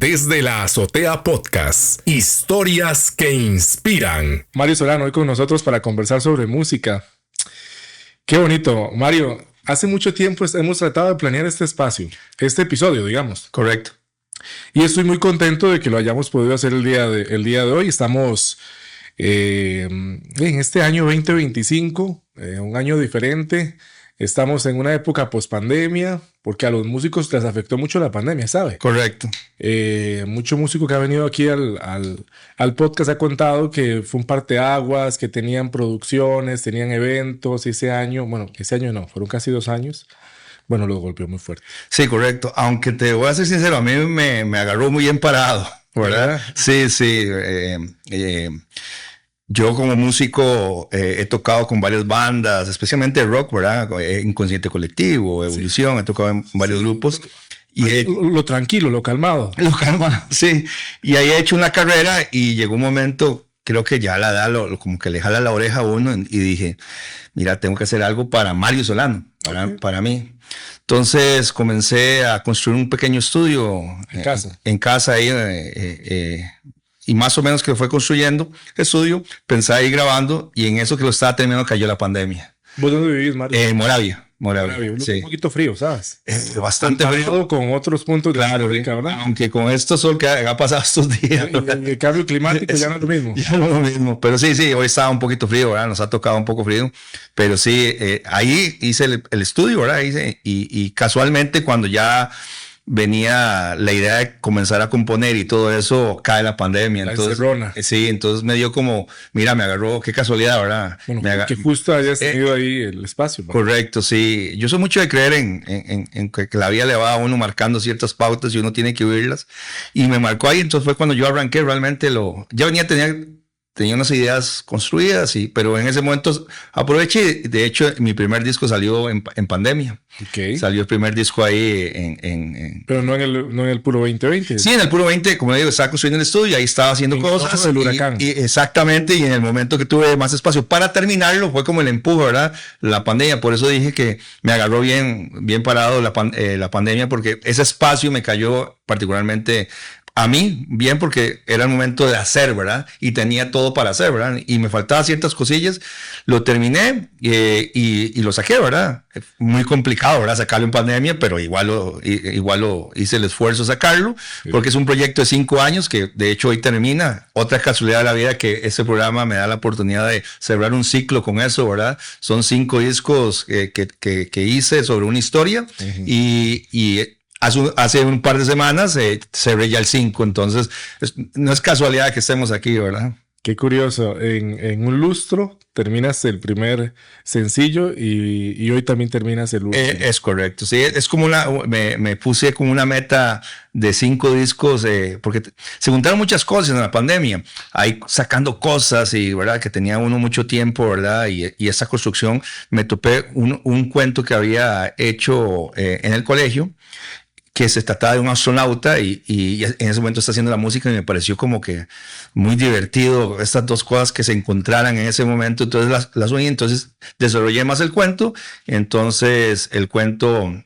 Desde la Azotea Podcast, historias que inspiran. Mario Solano hoy con nosotros para conversar sobre música. Qué bonito. Mario, hace mucho tiempo hemos tratado de planear este espacio, este episodio, digamos. Correcto. Y estoy muy contento de que lo hayamos podido hacer el día de hoy. Estamos en este año 2025, un año diferente. Estamos en una época post-pandemia, porque a los músicos les afectó mucho la pandemia, ¿sabe? Correcto. Mucho músico que ha venido aquí al podcast ha contado que fue un parteaguas, que tenían producciones, tenían eventos. Ese año no, fueron casi 2 años. Bueno, lo golpeó muy fuerte. Sí, correcto. Aunque te voy a ser sincero, a mí me agarró muy bien parado, ¿verdad? Sí. Yo como músico he tocado con varias bandas, especialmente rock, ¿verdad? Inconsciente Colectivo, Evolución, he tocado en varios grupos. Y lo tranquilo, lo calmado. Lo calmado, sí. Y ahí he hecho una carrera y llegó un momento, creo que ya la edad como que le jala la oreja a uno y dije, mira, tengo que hacer algo para Mario Solano, para mí. Entonces comencé a construir un pequeño estudio en casa ahí, y más o menos que lo fue construyendo el estudio, pensaba ir grabando y en eso que lo estaba terminando cayó la pandemia. ¿Vos dónde vivís, Mario? Moravia. Sí. Un poquito frío, ¿sabes? Bastante frío. Con otros puntos de claro, ¿verdad? Aunque con esto sol que ha pasado estos días. El cambio climático ya no es lo mismo. Ya no es lo mismo. Pero sí, hoy estaba un poquito frío, ¿verdad? Nos ha tocado un poco frío. Pero sí, ahí hice el estudio, ¿verdad? Y casualmente cuando ya venía la idea de comenzar a componer y todo eso, cae la pandemia. Entonces me dio como, mira, me agarró, qué casualidad, ¿verdad? Bueno, que justo hayas tenido ahí el espacio, ¿no? Correcto, sí. Yo soy mucho de creer en que la vida le va a uno marcando ciertas pautas y uno tiene que oírlas. Y me marcó ahí, entonces fue cuando yo arranqué realmente tenía unas ideas construidas, pero en ese momento aproveché. De hecho, mi primer disco salió en pandemia. Okay. Salió el primer disco ahí Pero no en el puro 2020. Sí, en el puro 20, como digo, estaba construyendo el estudio y ahí estaba haciendo cosas. Del huracán. Exactamente, y en el momento que tuve más espacio para terminarlo fue como el empuje, ¿verdad? La pandemia, por eso dije que me agarró bien parado la pandemia, porque ese espacio me cayó particularmente a mí, bien, porque era el momento de hacer, ¿verdad? Y tenía todo para hacer, ¿verdad? Y me faltaban ciertas cosillas. Lo terminé y lo saqué, ¿verdad? Muy complicado, ¿verdad? Sacarlo en pandemia, pero igual lo hice el esfuerzo de sacarlo, porque es un proyecto de 5 años que de hecho hoy termina. Otra casualidad de la vida que este programa me da la oportunidad de cerrar un ciclo con eso, ¿verdad? Son 5 discos que hice sobre una historia. Uh-huh. y hace un par de semanas cerré ya el 5, entonces no es casualidad que estemos aquí, ¿verdad? Qué curioso, en un lustro terminas el primer sencillo y hoy también terminas el último. Es correcto, sí, es como me puse como una meta de 5 discos, porque se juntaron muchas cosas en la pandemia, ahí sacando cosas y verdad que tenía uno mucho tiempo, verdad, y esa construcción me topé un cuento que había hecho en el colegio, que se trataba de un astronauta y en ese momento está haciendo la música y me pareció como que muy divertido estas dos cosas que se encontraran en ese momento, entonces las uní, entonces desarrollé más el cuento, entonces el cuento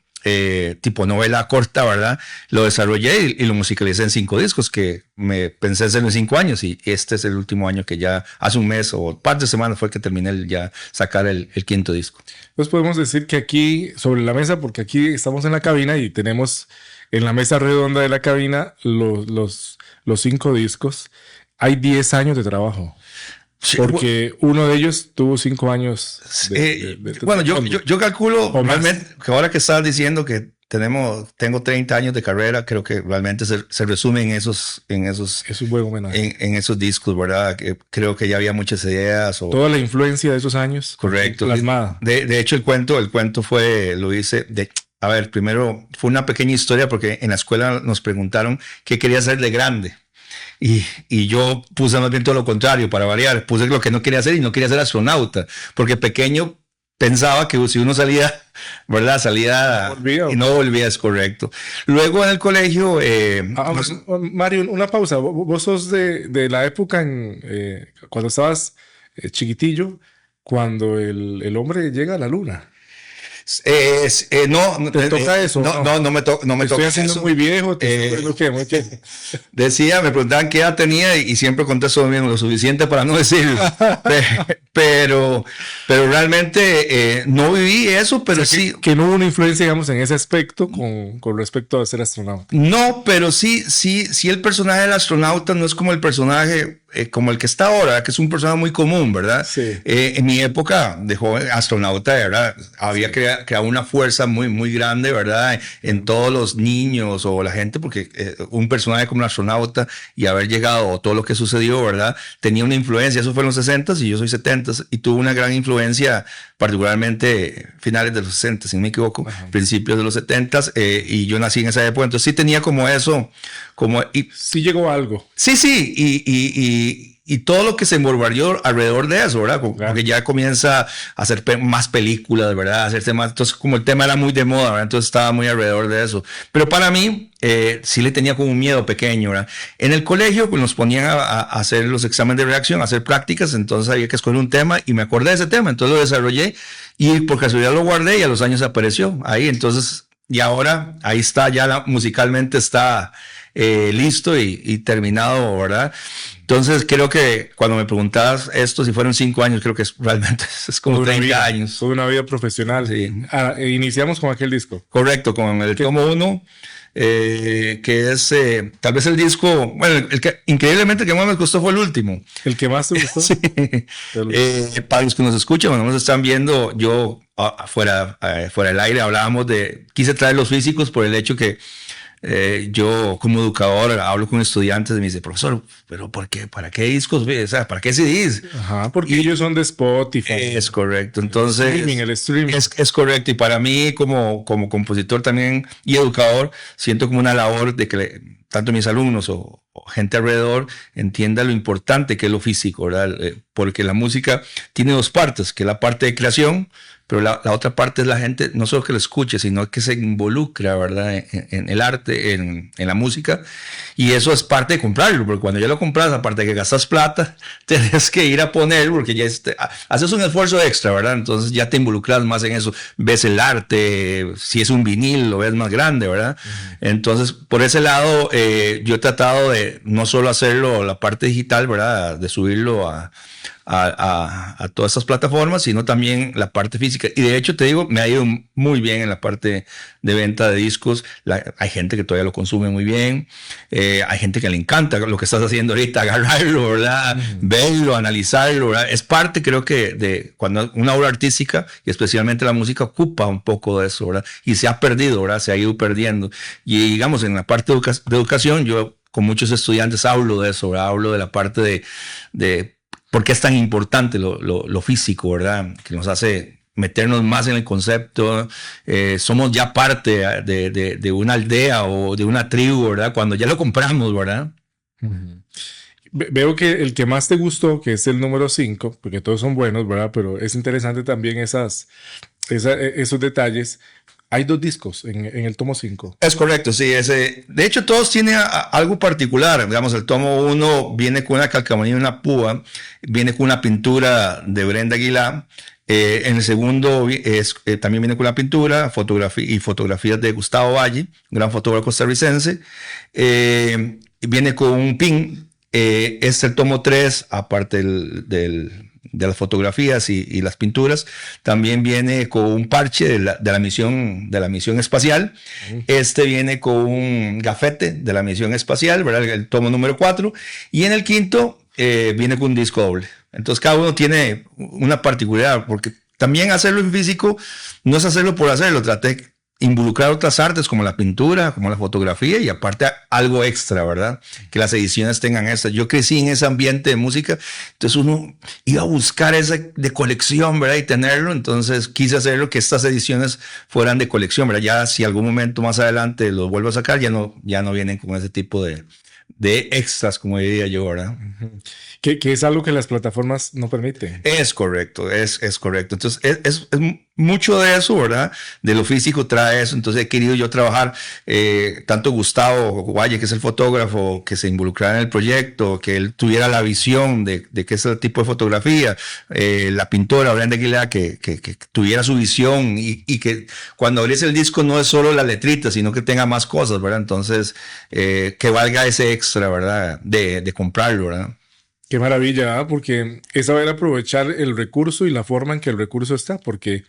tipo novela corta, ¿verdad? Lo desarrollé y lo musicalicé en 5 discos que me pensé hacerlo en 5 años y este es el último año que ya hace un mes o un par de semanas fue que terminé ya sacar el 5º disco. Pues podemos decir que aquí sobre la mesa, porque aquí estamos en la cabina y tenemos en la mesa redonda de la cabina los 5 discos, hay 10 años de trabago. Sí, porque uno de ellos tuvo 5 años. Bueno, yo calculo realmente que ahora que estás diciendo que tengo 30 años de carrera, creo que realmente se resume en esos es un buen homenaje. En esos discos, ¿verdad? Creo que ya había muchas ideas. Toda la influencia de esos años. Correcto. Plasmada. De hecho, el cuento lo hice a ver, primero fue una pequeña historia porque en la escuela nos preguntaron qué quería hacer de grande. Y yo puse más bien todo lo contrario, para variar. Puse lo que no quería hacer y no quería ser astronauta, porque pequeño pensaba que si uno salía, ¿verdad? Salía y no volvía, es correcto. Luego en el colegio... Mario, una pausa. Vos sos de la época cuando estabas chiquitillo, cuando el hombre llega a la luna. No, ¿Te toca eso? No me toca. No me estoy toca haciendo eso. muy viejo. Decía, me preguntaban qué edad tenía y siempre contesto lo mismo, lo suficiente para no decirlo. pero realmente no viví eso, pero o sea, sí. Que no hubo una influencia, digamos, en ese aspecto con respecto a ser astronauta. No, pero sí el personaje del astronauta no es como el personaje como el que está ahora, que es un personaje muy común, ¿verdad? Sí. En mi época de joven astronauta, ¿verdad? Había creado una fuerza muy, muy grande, ¿verdad? En todos los niños o la gente, porque un personaje como un astronauta y haber llegado o todo lo que sucedió, ¿verdad? Tenía una influencia, eso fue en los 60s y yo soy 70s y tuvo una gran influencia, particularmente finales de los 60, si no me equivoco, principios de los 70s, y yo nací en esa época, entonces sí tenía como eso, sí llegó algo. Sí, y todo lo que se envolvió alrededor de eso, ¿verdad? Porque ya comienza a hacer más películas, ¿verdad? Hacerse más, entonces como el tema era muy de moda, ¿verdad? Entonces estaba muy alrededor de eso. Pero para mí, sí le tenía como un miedo pequeño, ¿verdad? En el colegio pues, nos ponían a hacer los exámenes de reacción, a hacer prácticas, entonces había que escoger un tema y me acordé de ese tema, entonces lo desarrollé y por casualidad lo guardé y a los años apareció ahí, entonces, y ahora ahí está, ya musicalmente está listo y terminado, ¿verdad? Entonces creo que cuando me preguntabas esto, si fueron 5 años, creo que realmente es como 30 años. Toda una vida profesional. Sí. Iniciamos con aquel disco. Correcto, con el tomo 1, que es tal vez el disco, bueno, el que increíblemente el que más me gustó fue el último. ¿El que más te gustó? Sí. Para los que nos escuchan, cuando nos están viendo, yo fuera del aire hablábamos quise traer los físicos por el hecho que yo como educador hablo con estudiantes y me dice, profesor, pero ¿por qué? ¿Para qué discos? O sea, ¿para qué CDs? Ajá, porque ellos son de Spotify. Es correcto. Entonces, el streaming. Es correcto. Y para mí como compositor también y educador, siento como una labor de que tanto mis alumnos o gente alrededor entienda lo importante que es lo físico, ¿verdad? Porque la música tiene 2 partes, que es la parte de creación, pero la otra parte es la gente, no solo que lo escuche, sino que se involucra, ¿verdad? En el arte, en la música. Y eso es parte de comprarlo, porque cuando ya lo compras, aparte de que gastas plata, tienes que ir a ponerlo, porque ya haces un esfuerzo extra, ¿verdad? Entonces ya te involucras más en eso. Ves el arte, si es un vinil, lo ves más grande, ¿verdad? Entonces, por ese lado, yo he tratado de no solo hacerlo la parte digital, ¿verdad? De subirlo a todas estas plataformas, sino también la parte física. Y de hecho, te digo, me ha ido muy bien en la parte de venta de discos. Hay gente que todavía lo consume muy bien. Hay gente que le encanta lo que estás haciendo ahorita, agarrarlo, ¿verdad? Verlo, analizarlo, ¿verdad? Es parte, creo que, de cuando una obra artística, y especialmente la música, ocupa un poco de eso, ¿verdad? Y se ha perdido, ¿verdad? Se ha ido perdiendo. Y digamos, en la parte de educación, yo con muchos estudiantes hablo de eso, ¿verdad? Hablo de la parte de por qué es tan importante lo físico, ¿verdad? Que nos hace meternos más en el concepto. Somos ya parte de una aldea o de una tribu, ¿verdad? Cuando ya lo compramos, ¿verdad? Veo que el que más te gustó, que es el número 5, porque todos son buenos, ¿verdad? Pero es interesante también esos detalles. Hay 2 discos en el tomo 5. Es correcto, sí. De hecho, todos tienen algo particular. Digamos, el tomo 1 viene con una calcamonía y una púa, viene con una pintura de Brenda Aguilar. En el segundo también viene con la pintura, fotografías de Gustavo Valle, un gran fotógrafo costarricense. Viene con un pin. Es el tomo 3, aparte de las fotografías y las pinturas, también viene con un parche de la misión espacial. Este viene con un gafete de la misión espacial, ¿verdad? El tomo número 4. Y en el quinto viene con un disco doble. Entonces cada uno tiene una particularidad, porque también hacerlo en físico no es hacerlo por hacerlo. Traté de involucrar otras artes como la pintura, como la fotografía y aparte algo extra, ¿verdad? Que las ediciones tengan extra. Yo crecí en ese ambiente de música, entonces uno iba a buscar ese de colección, ¿verdad? Y tenerlo, entonces quise hacerlo que estas ediciones fueran de colección, ¿verdad? Ya si algún momento más adelante los vuelvo a sacar, ya no vienen con ese tipo de extras, como diría yo, ¿verdad? Que es algo que las plataformas no permiten. Es correcto, es correcto. Entonces, mucho de eso, ¿verdad? De lo físico trae eso. Entonces he querido yo trabajar, tanto Gustavo Guaye, que es el fotógrafo, que se involucrara en el proyecto, que él tuviera la visión de qué es el tipo de fotografía, la pintora Brenda Aguilera, que tuviera su visión y que cuando abrís el disco no es solo la letrita, sino que tenga más cosas, ¿verdad? Entonces, que valga ese extra, ¿verdad? De comprarlo, ¿verdad? Qué maravilla, ¿eh? Porque es saber aprovechar el recurso y la forma en que el recurso está, porque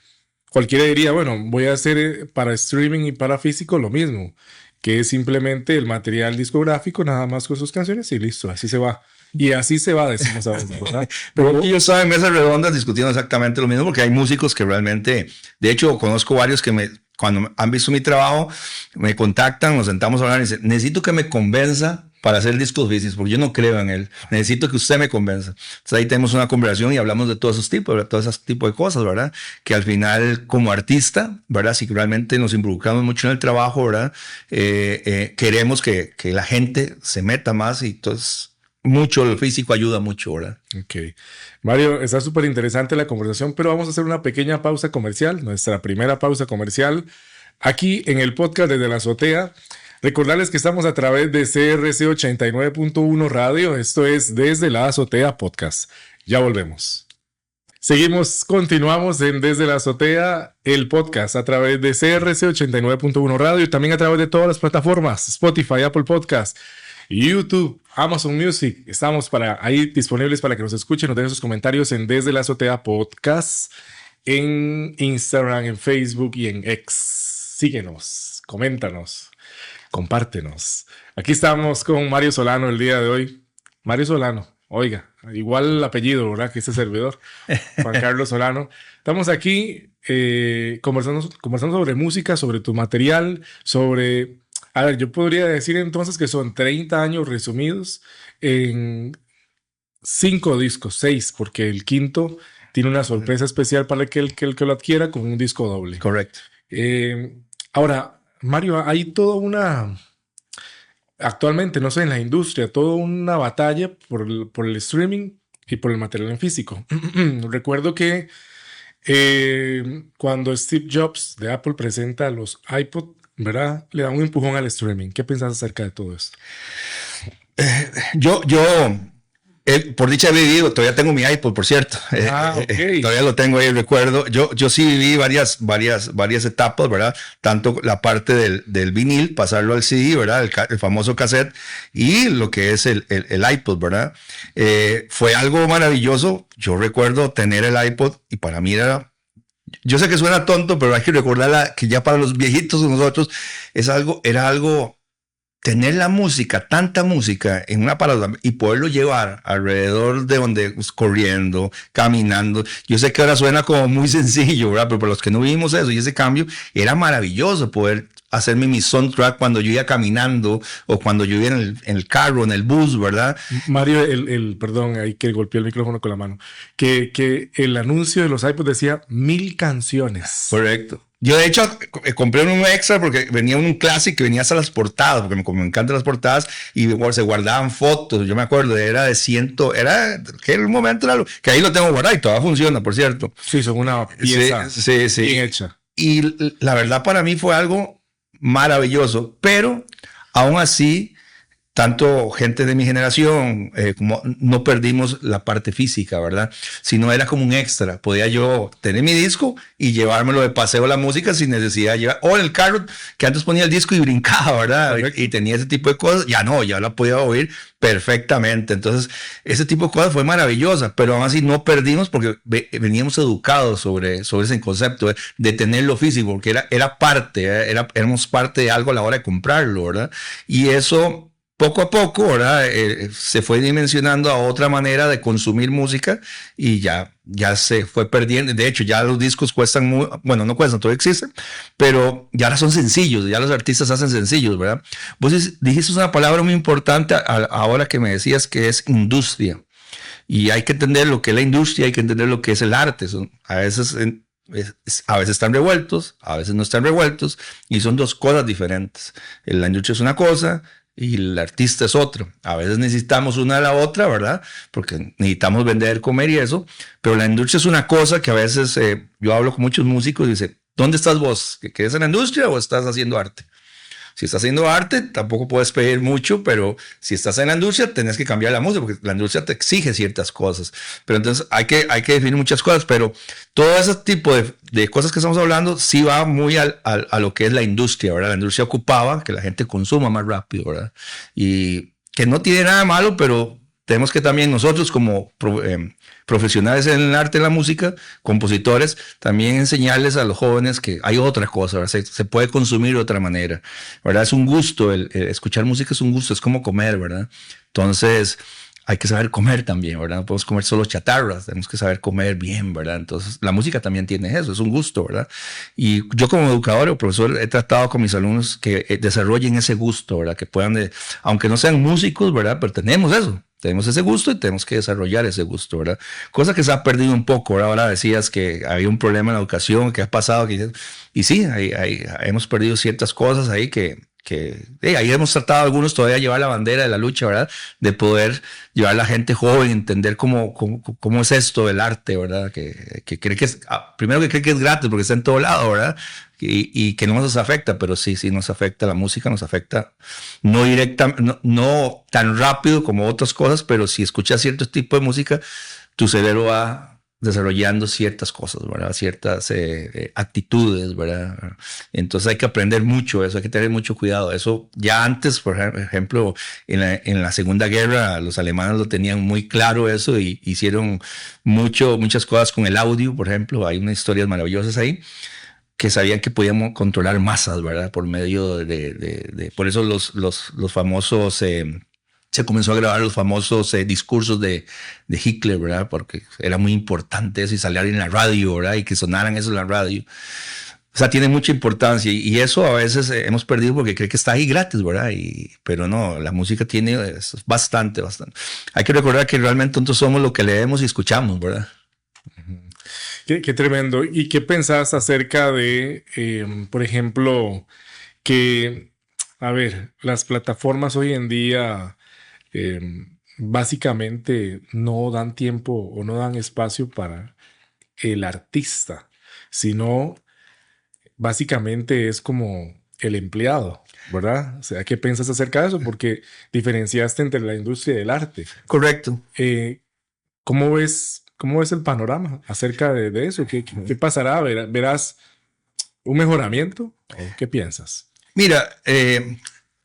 cualquiera diría, bueno, voy a hacer para streaming y para físico lo mismo, que es simplemente el material discográfico, nada más con sus canciones y listo, así se va. Y así se va, decimos a veces, ¿verdad? Pero yo estaba en mesas redondas discutiendo exactamente lo mismo, porque hay músicos que realmente, de hecho, conozco varios que cuando han visto mi trabajo, me contactan, nos sentamos a hablar y dicen, necesito que me convenza para hacer discos físicos, porque yo no creo en él. Necesito que usted me convenza. Entonces ahí tenemos una conversación y hablamos de todos esos tipos, ¿verdad? Todos esos tipos de cosas, ¿verdad? Que al final, como artista, ¿verdad? Si realmente nos involucramos mucho en el trabajo, ¿verdad? Queremos que la gente se meta más y entonces mucho el físico ayuda mucho, ¿verdad? Ok. Mario, está súper interesante la conversación, pero vamos a hacer una pequeña pausa comercial, nuestra primera pausa comercial, aquí en el podcast Desde la Azotea. Recordarles que estamos a través de CRC 89.1 Radio. Esto es Desde la Azotea Podcast. Ya volvemos. Continuamos en Desde la Azotea, el podcast a través de CRC 89.1 Radio y también a través de todas las plataformas, Spotify, Apple Podcast, YouTube, Amazon Music. Estamos ahí disponibles para que nos escuchen, nos dejen sus comentarios en Desde la Azotea Podcast, en Instagram, en Facebook y en X. Síguenos, coméntanos. Compártenos. Aquí estamos con Mario Solano el día de hoy. Mario Solano, oiga, igual el apellido, ¿verdad? Que este servidor, Juan Carlos Solano. Estamos aquí conversando sobre música, sobre tu material, sobre... A ver, yo podría decir entonces que son 30 años resumidos en 5 discos, 6, porque el quinto tiene una sorpresa especial para el que lo adquiera con un disco doble. Correcto. Ahora, Mario, hay actualmente, no sé, en la industria, toda una batalla por el streaming y por el material en físico. Recuerdo que cuando Steve Jobs de Apple presenta los iPod, ¿verdad? Le da un empujón al streaming. ¿Qué piensas acerca de todo esto? Yo por dicha he vivido, todavía tengo mi iPod, por cierto. Okay. Todavía lo tengo ahí, recuerdo. Yo sí viví varias etapas, ¿verdad? Tanto la parte del vinil, pasarlo al CD, ¿verdad? El famoso cassette, y lo que es el iPod, ¿verdad? Fue algo maravilloso. Yo recuerdo tener el iPod y para mí era... Yo sé que suena tonto, pero hay que recordar que ya para los viejitos de nosotros era algo... Tener la música, tanta música en una parada y poderlo llevar alrededor de donde, pues, corriendo, caminando. Yo sé que ahora suena como muy sencillo, ¿verdad? Pero para los que no vivimos eso y ese cambio, era maravilloso poder hacerme mi soundtrack cuando yo iba caminando o cuando yo iba en el carro, en el bus, ¿verdad? Mario, perdón, ahí que golpeé el micrófono con la mano, que el anuncio de los iPods decía 1000 canciones. Correcto. Yo de hecho compré un extra porque venía un Classic que venía hasta las portadas, porque me encantan las portadas y se guardaban fotos. Yo me acuerdo, era de 100, que en el momento que ahí lo tengo guardado y todavía funciona, por cierto. Sí, son una pieza bien hecha. Y la verdad para mí fue algo maravilloso, pero aún así, tanto gente de mi generación como no perdimos la parte física, ¿verdad? Sino era como un extra. Podía yo tener mi disco y llevármelo de paseo a la música sin necesidad de llevar. O en el carro, que antes ponía el disco y brincaba, ¿verdad? Correcto. Y tenía ese tipo de cosas. Ya no, ya la podía oír perfectamente. Entonces, ese tipo de cosas fue maravillosa, pero aún así no perdimos porque veníamos educados sobre ese concepto de tenerlo físico, porque era parte, éramos parte de algo a la hora de comprarlo, ¿verdad? Y eso... Poco a poco, ¿verdad? Se fue dimensionando a otra manera de consumir música y ya se fue perdiendo. De hecho, ya los discos cuestan bueno, no cuestan, todavía existen, pero ya ahora son sencillos, ya los artistas hacen sencillos, ¿verdad? Vos dijiste una palabra muy importante ahora que me decías que es industria. Y hay que entender lo que es la industria, hay que entender lo que es el arte. A veces están revueltos, a veces no están revueltos y son dos cosas diferentes. La industria es una cosa y el artista es otro. A veces necesitamos una de la otra, ¿verdad? Porque necesitamos vender, comer y eso, pero la industria es una cosa que a veces yo hablo con muchos músicos y dicen, ¿dónde estás vos? ¿Que quedes en la industria o estás haciendo arte? Si estás haciendo arte, tampoco puedes pedir mucho, pero si estás en la industria, tenés que cambiar la música, porque la industria te exige ciertas cosas. Pero entonces hay que definir muchas cosas, pero todo ese tipo de cosas que estamos hablando sí va muy a lo que es la industria, ¿verdad? La industria ocupaba que la gente consuma más rápido, ¿verdad? Y que no tiene nada malo, pero tenemos que también nosotros como profesionales en el arte, en la música, compositores, también enseñarles a los jóvenes que hay otra cosa, ¿verdad? Se puede consumir de otra manera, ¿verdad? Es un gusto, el escuchar música es un gusto, es como comer, ¿verdad? Entonces hay que saber comer también, ¿verdad? No podemos comer solo chatarras, tenemos que saber comer bien, ¿verdad? Entonces la música también tiene eso, es un gusto, ¿verdad? Y yo como educador o profesor he tratado con mis alumnos que desarrollen ese gusto, ¿verdad? Que puedan, aunque no sean músicos, ¿verdad? Pero tenemos eso. Tenemos ese gusto y tenemos que desarrollar ese gusto, ¿verdad? Cosa que se ha perdido un poco, ¿verdad? Ahora decías que había un problema en la educación, que ha pasado, y sí, hemos perdido ciertas cosas ahí que ahí hemos tratado algunos todavía llevar la bandera de la lucha, ¿verdad? De poder llevar a la gente joven, entender cómo es esto del arte, ¿verdad? Que cree que es, primero que cree que es gratis porque está en todo lado, ¿verdad? Y que no nos afecta, pero sí nos afecta, la música nos afecta, no directa, no tan rápido como otras cosas, pero si escuchas cierto tipo de música, tu cerebro va desarrollando ciertas cosas, ¿verdad? Ciertas actitudes, ¿verdad? Entonces hay que aprender mucho eso, hay que tener mucho cuidado. Eso ya antes, por ejemplo, en la Segunda Guerra, los alemanes lo tenían muy claro eso y hicieron muchas cosas con el audio, por ejemplo. Hay unas historias maravillosas ahí que sabían que podíamos controlar masas, ¿verdad? Por medio por eso los famosos... se comenzó a grabar los famosos discursos de Hitler, ¿verdad? Porque era muy importante eso y salir en la radio, ¿verdad? Y que sonaran eso en la radio. O sea, tiene mucha importancia y eso a veces hemos perdido porque cree que está ahí gratis, ¿verdad? Pero no, la música tiene bastante. Hay que recordar que realmente nosotros somos lo que leemos y escuchamos, ¿verdad? Qué tremendo. ¿Y qué pensás acerca de, por ejemplo, que, a ver, las plataformas hoy en día básicamente no dan tiempo o no dan espacio para el artista, sino básicamente es como el empleado, ¿verdad? O sea, ¿qué piensas acerca de eso? Porque diferenciaste entre la industria y el arte. Correcto. ¿Cómo ves el panorama acerca de eso? ¿Qué pasará? ¿Verás un mejoramiento? ¿O qué piensas? Mira,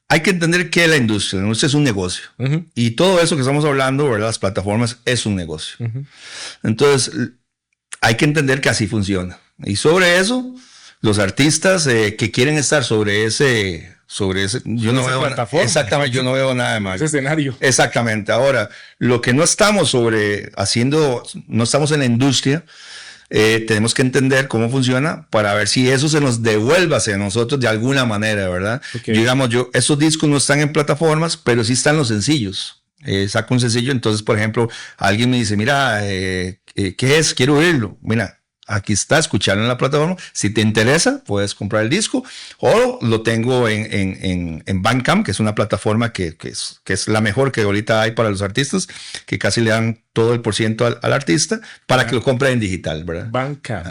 hay que entender que la industria es un negocio. Uh-huh. Y todo eso que estamos hablando, ¿verdad? Las plataformas es un negocio. Uh-huh. Entonces, hay que entender que así funciona. Y sobre eso, los artistas que quieren estar sobre ese yo no veo exactamente, yo no veo nada de mal. Ese escenario. Exactamente. Ahora, lo que no estamos no estamos en la industria, tenemos que entender cómo funciona para ver si eso se nos devuelve hacia nosotros de alguna manera, ¿verdad? Okay. Digamos, esos discos no están en plataformas, pero sí están los sencillos. Saco un sencillo, entonces, por ejemplo, alguien me dice, mira, ¿qué es? Quiero oírlo. Mira, aquí está, escucharlo en la plataforma. Si te interesa, puedes comprar el disco o lo tengo en Bandcamp, que es una plataforma que es la mejor que ahorita hay para los artistas, que casi le dan todo el % al artista para que lo compre en digital, ¿verdad?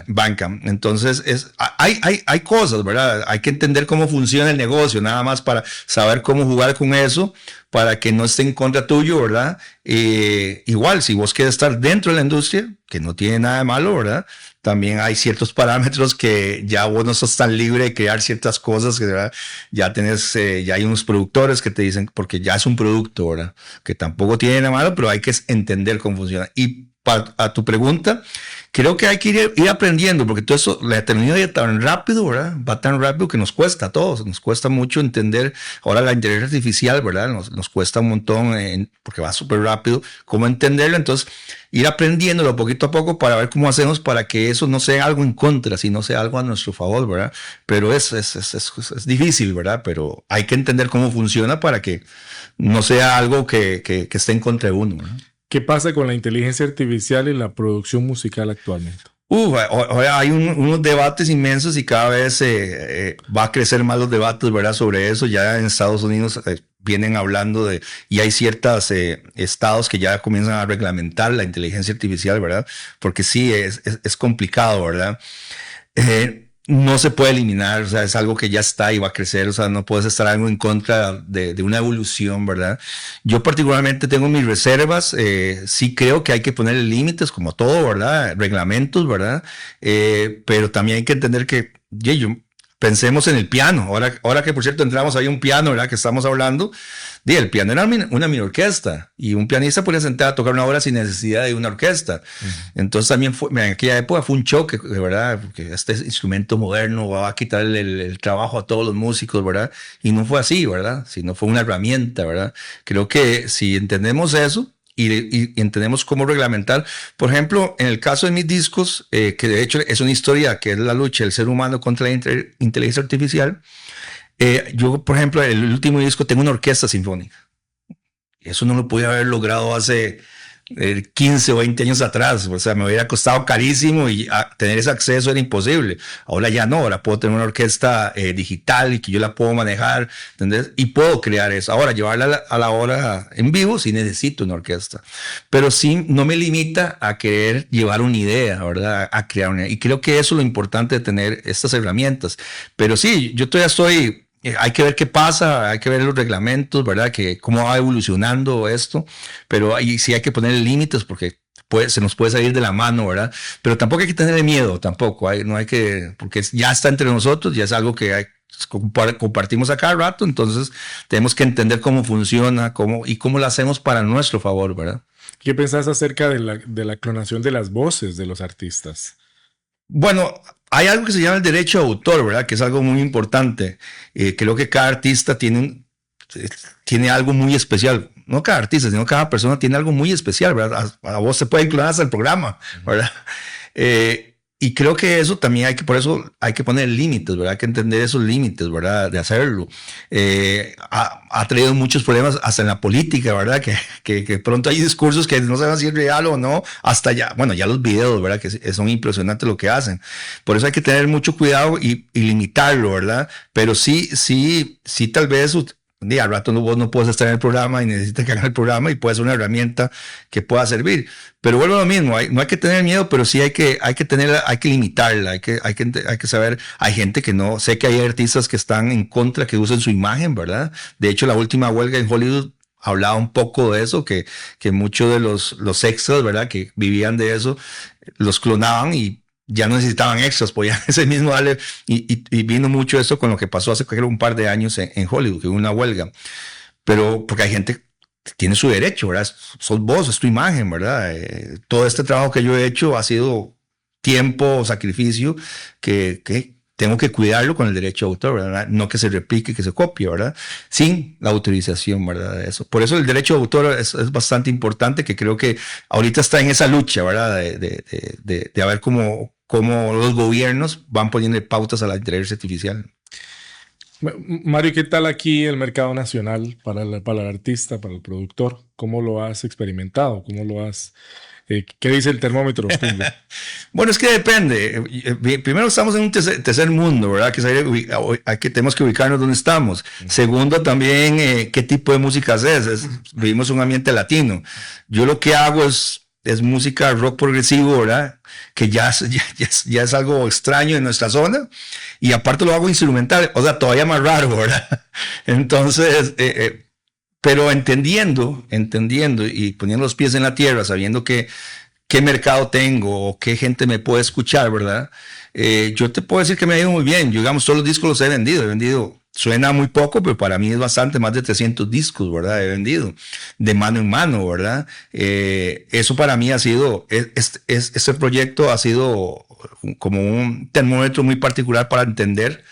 Bandcamp. Entonces, hay cosas, ¿verdad? Hay que entender cómo funciona el negocio, nada más para saber cómo jugar con eso, para que no esté en contra tuyo, ¿verdad? Igual, si vos quieres estar dentro de la industria, que no tiene nada de malo, ¿verdad? También hay ciertos parámetros que ya vos no sos tan libre de crear ciertas cosas, que ¿verdad? Ya hay unos productores que te dicen, porque ya es un producto, ¿verdad? Que tampoco tiene nada malo, pero hay que entender cómo funciona. Y a tu pregunta, creo que hay que ir aprendiendo, porque todo eso, la tecnología tan rápido, ¿verdad? Va tan rápido que nos cuesta a todos, nos cuesta mucho entender. Ahora la inteligencia artificial, ¿verdad? Nos cuesta un montón, porque va súper rápido, cómo entenderlo. Entonces, ir aprendiéndolo poquito a poco para ver cómo hacemos para que eso no sea algo en contra, sino sea algo a nuestro favor, ¿verdad? Pero es difícil, ¿verdad? Pero hay que entender cómo funciona para que no sea algo que esté en contra de uno, ¿verdad? ¿Qué pasa con la inteligencia artificial y la producción musical actualmente? Hay unos debates inmensos y cada vez va a crecer más los debates, ¿verdad? Sobre eso. Ya en Estados Unidos vienen hablando de, y hay ciertos estados que ya comienzan a reglamentar la inteligencia artificial, ¿verdad? Porque sí, es complicado, ¿verdad? No se puede eliminar, o sea, es algo que ya está y va a crecer, o sea, no puedes estar algo en contra de una evolución, ¿verdad? Yo particularmente tengo mis reservas, sí creo que hay que ponerle límites, como todo, ¿verdad? Reglamentos, ¿verdad? Pero también hay que entender que, pensemos en el piano, ahora que por cierto entramos ahí un piano, ¿verdad? Que estamos hablando, el piano era una mini orquesta y un pianista podía sentar a tocar una obra sin necesidad de una orquesta. Entonces también en aquella época fue un choque, ¿verdad? Porque este instrumento moderno va a quitar el trabajo a todos los músicos, ¿verdad? Y no fue así, ¿verdad? Sino fue una herramienta, ¿verdad? Creo que si entendemos eso y entendemos cómo reglamentar, por ejemplo, en el caso de mis discos, que de hecho es una historia que es la lucha del ser humano contra la inteligencia artificial. Yo, por ejemplo, el último disco tengo una orquesta sinfónica. Eso no lo podía haber logrado hace 15 o 20 años atrás. O sea, me hubiera costado carísimo y tener ese acceso era imposible. Ahora ya no, ahora puedo tener una orquesta digital y que yo la puedo manejar, ¿entendés? Y puedo crear eso. Ahora, llevarla a la hora en vivo, sí necesito una orquesta. Pero sí, no me limita a querer llevar una idea, ¿verdad? A crear una idea. Y creo que eso es lo importante de tener estas herramientas. Pero sí, yo todavía estoy... Hay que ver qué pasa, hay que ver los reglamentos, ¿verdad? Que cómo va evolucionando esto, pero ahí sí hay que ponerle límites porque se nos puede salir de la mano, ¿verdad? Pero tampoco hay que tenerle miedo, tampoco, no hay que, porque ya está entre nosotros, ya es algo que compartimos a cada rato, entonces tenemos que entender cómo funciona y cómo lo hacemos para nuestro favor, ¿verdad? ¿Qué pensás acerca de la clonación de las voces de los artistas? Bueno, hay algo que se llama el derecho de autor, ¿verdad? Que es algo muy importante. Creo que cada artista tiene algo muy especial. No cada artista, sino cada persona tiene algo muy especial, ¿verdad? A vos se puede clonar hasta el programa, ¿verdad? Y creo que eso también por eso hay que poner límites, ¿verdad? Hay que entender esos límites, ¿verdad? De hacerlo. Ha traído muchos problemas hasta en la política, ¿verdad? Que pronto hay discursos que no saben si es real o no, hasta ya, bueno, ya los videos, ¿verdad? Que son impresionantes lo que hacen. Por eso hay que tener mucho cuidado y limitarlo, ¿verdad? Pero sí, tal vez... al rato vos no puedes estar en el programa y necesitas que haga el programa y puede ser una herramienta que pueda servir. Pero vuelvo a lo mismo, no hay que tener miedo, pero sí hay que limitarla, hay que saber. Hay gente que no, sé que hay artistas que están en contra, que usen su imagen, ¿verdad? De hecho, la última huelga en Hollywood hablaba un poco de eso, que muchos de los extras, ¿verdad? Que vivían de eso, los clonaban y ya no necesitaban extras, podían ese mismo darle, y vino mucho eso con lo que pasó hace un par de años en Hollywood, que hubo una huelga, pero porque hay gente que tiene su derecho, ¿verdad? Sos vos, es tu imagen, ¿verdad? Todo este trabajo que yo he hecho ha sido tiempo, sacrificio, que tengo que cuidarlo con el derecho de autor, ¿verdad? No que se replique, que se copie, ¿verdad? Sin la autorización, ¿verdad? De eso. Por eso el derecho de autor es bastante importante, que creo que ahorita está en esa lucha, ¿verdad? De ver cómo los gobiernos van poniendo pautas a la inteligencia artificial. Mario, ¿qué tal aquí el mercado nacional para el artista, para el productor? ¿Cómo lo has experimentado? ¿Cómo lo has... ¿Qué dice el termómetro? Bueno, es que depende. Primero, estamos en un tercer mundo, ¿verdad? Tenemos que ubicarnos donde estamos. Segundo, también, ¿qué tipo de música haces? Vivimos un ambiente latino. Yo lo que hago es música rock progresivo, ¿verdad? Que ya es algo extraño en nuestra zona. Y aparte lo hago instrumental, o sea, todavía más raro, ¿verdad? Entonces... pero entendiendo y poniendo los pies en la tierra, sabiendo qué mercado tengo o qué gente me puede escuchar, ¿verdad? Yo te puedo decir que me ha ido muy bien. Yo, digamos, todos los discos los he vendido. Suena muy poco, pero para mí es bastante, más de 300 discos, ¿verdad? He vendido de mano en mano, ¿verdad? Eso para mí ha sido, este proyecto ha sido como un termómetro muy particular para entender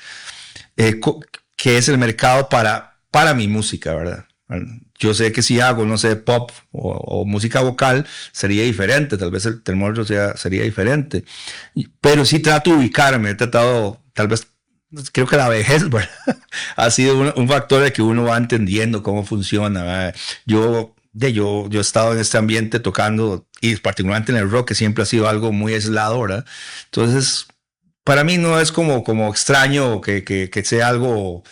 qué es el mercado para mi música, ¿verdad? Yo sé que si hago, no sé, pop o música vocal, sería diferente, tal vez el termómetro sería diferente, pero sí trato de ubicarme, he tratado, tal vez, creo que la vejez, ¿verdad? Ha sido un factor de que uno va entendiendo cómo funciona, ¿verdad? Yo he estado en este ambiente tocando, y particularmente en el rock, que siempre ha sido algo muy aislado, ¿verdad? Entonces, para mí no es como extraño que sea algo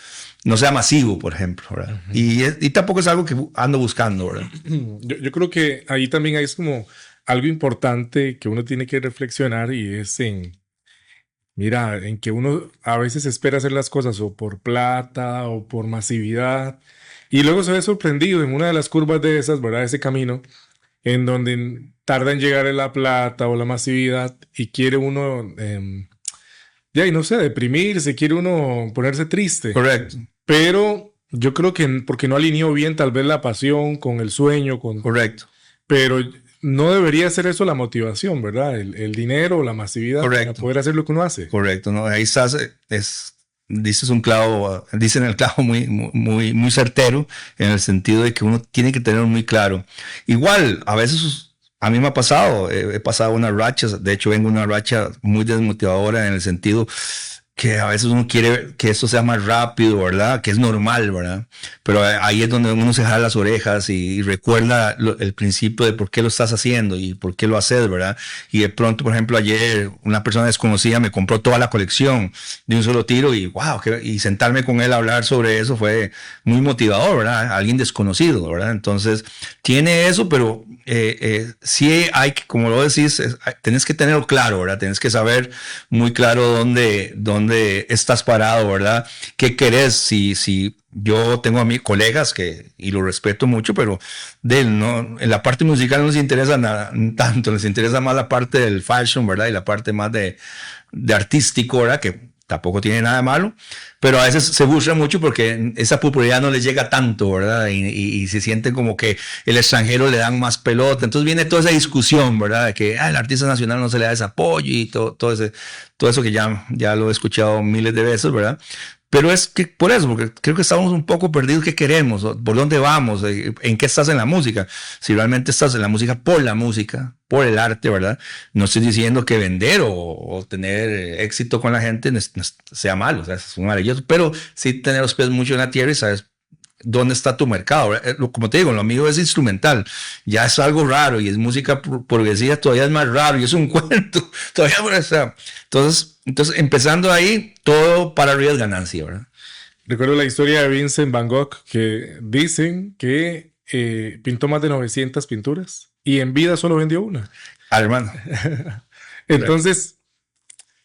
no sea masivo, por ejemplo, ¿verdad? Y tampoco es algo que ando buscando, ¿verdad? Yo creo que ahí también hay es como algo importante que uno tiene que reflexionar y es mira, en que uno a veces espera hacer las cosas o por plata o por masividad y luego se ve sorprendido en una de las curvas de esas, ¿verdad? Ese camino en donde tarda en llegar la plata o la masividad y quiere uno, ya y no sé, deprimirse, quiere uno ponerse triste. Correcto. Pero yo creo que porque no alineó bien tal vez la pasión con el sueño, Correcto. pero no debería ser eso la motivación, ¿verdad? El dinero o la masividad Correcto. para poder hacer lo que uno hace. Correcto, ¿no? Ahí estás, dices un clavo, dicen el clavo muy certero en el sentido de que uno tiene que tener muy claro. Igual, a veces a mí me ha pasado, he pasado unas rachas, de hecho vengo una racha muy desmotivadora en el sentido que a veces uno quiere que esto sea más rápido, ¿verdad? Que es normal, ¿verdad? Pero ahí es donde uno se jala las orejas y recuerda el principio de por qué lo estás haciendo y por qué lo haces, ¿verdad? Y de pronto, por ejemplo, ayer una persona desconocida me compró toda la colección de un solo tiro y wow, y sentarme con él a hablar sobre eso fue muy motivador, ¿verdad? Alguien desconocido, ¿verdad? Entonces, tiene eso, pero sí hay que, como lo decís, tenés que tenerlo claro, ¿verdad? Tenés que saber muy claro dónde estás parado, ¿verdad? ¿Qué querés? Si yo tengo a mis colegas y lo respeto mucho, pero no, en la parte musical no les interesa nada, tanto, les interesa más la parte del fashion, ¿verdad? Y la parte más de artístico, ¿verdad? Que tampoco tiene nada de malo, pero a veces se frustran mucho porque esa popularidad no les llega tanto, ¿verdad? Y se sienten como que el extranjero le dan más pelota. Entonces viene toda esa discusión, ¿verdad? De que el artista nacional no se le da ese apoyo y todo eso que ya lo he escuchado miles de veces, ¿verdad? Pero es que por eso, porque creo que estamos un poco perdidos. ¿Qué queremos? ¿Por dónde vamos? ¿En qué estás en la música? Si realmente estás en la música por la música, por el arte, ¿verdad? No estoy diciendo que vender o tener éxito con la gente sea malo, o sea, es maravilloso, pero sí tener los pies mucho en la tierra y sabes dónde está tu mercado. Como te digo, lo mío es instrumental, ya es algo raro y es música progresiva, todavía es más raro y es un cuento, todavía, o sea, entonces empezando ahí, todo para arriba es ganancia, ¿verdad? Recuerdo la historia de Vincent Van Gogh, que dicen que pintó más de 900 pinturas y en vida solo vendió una. Hermano. Entonces,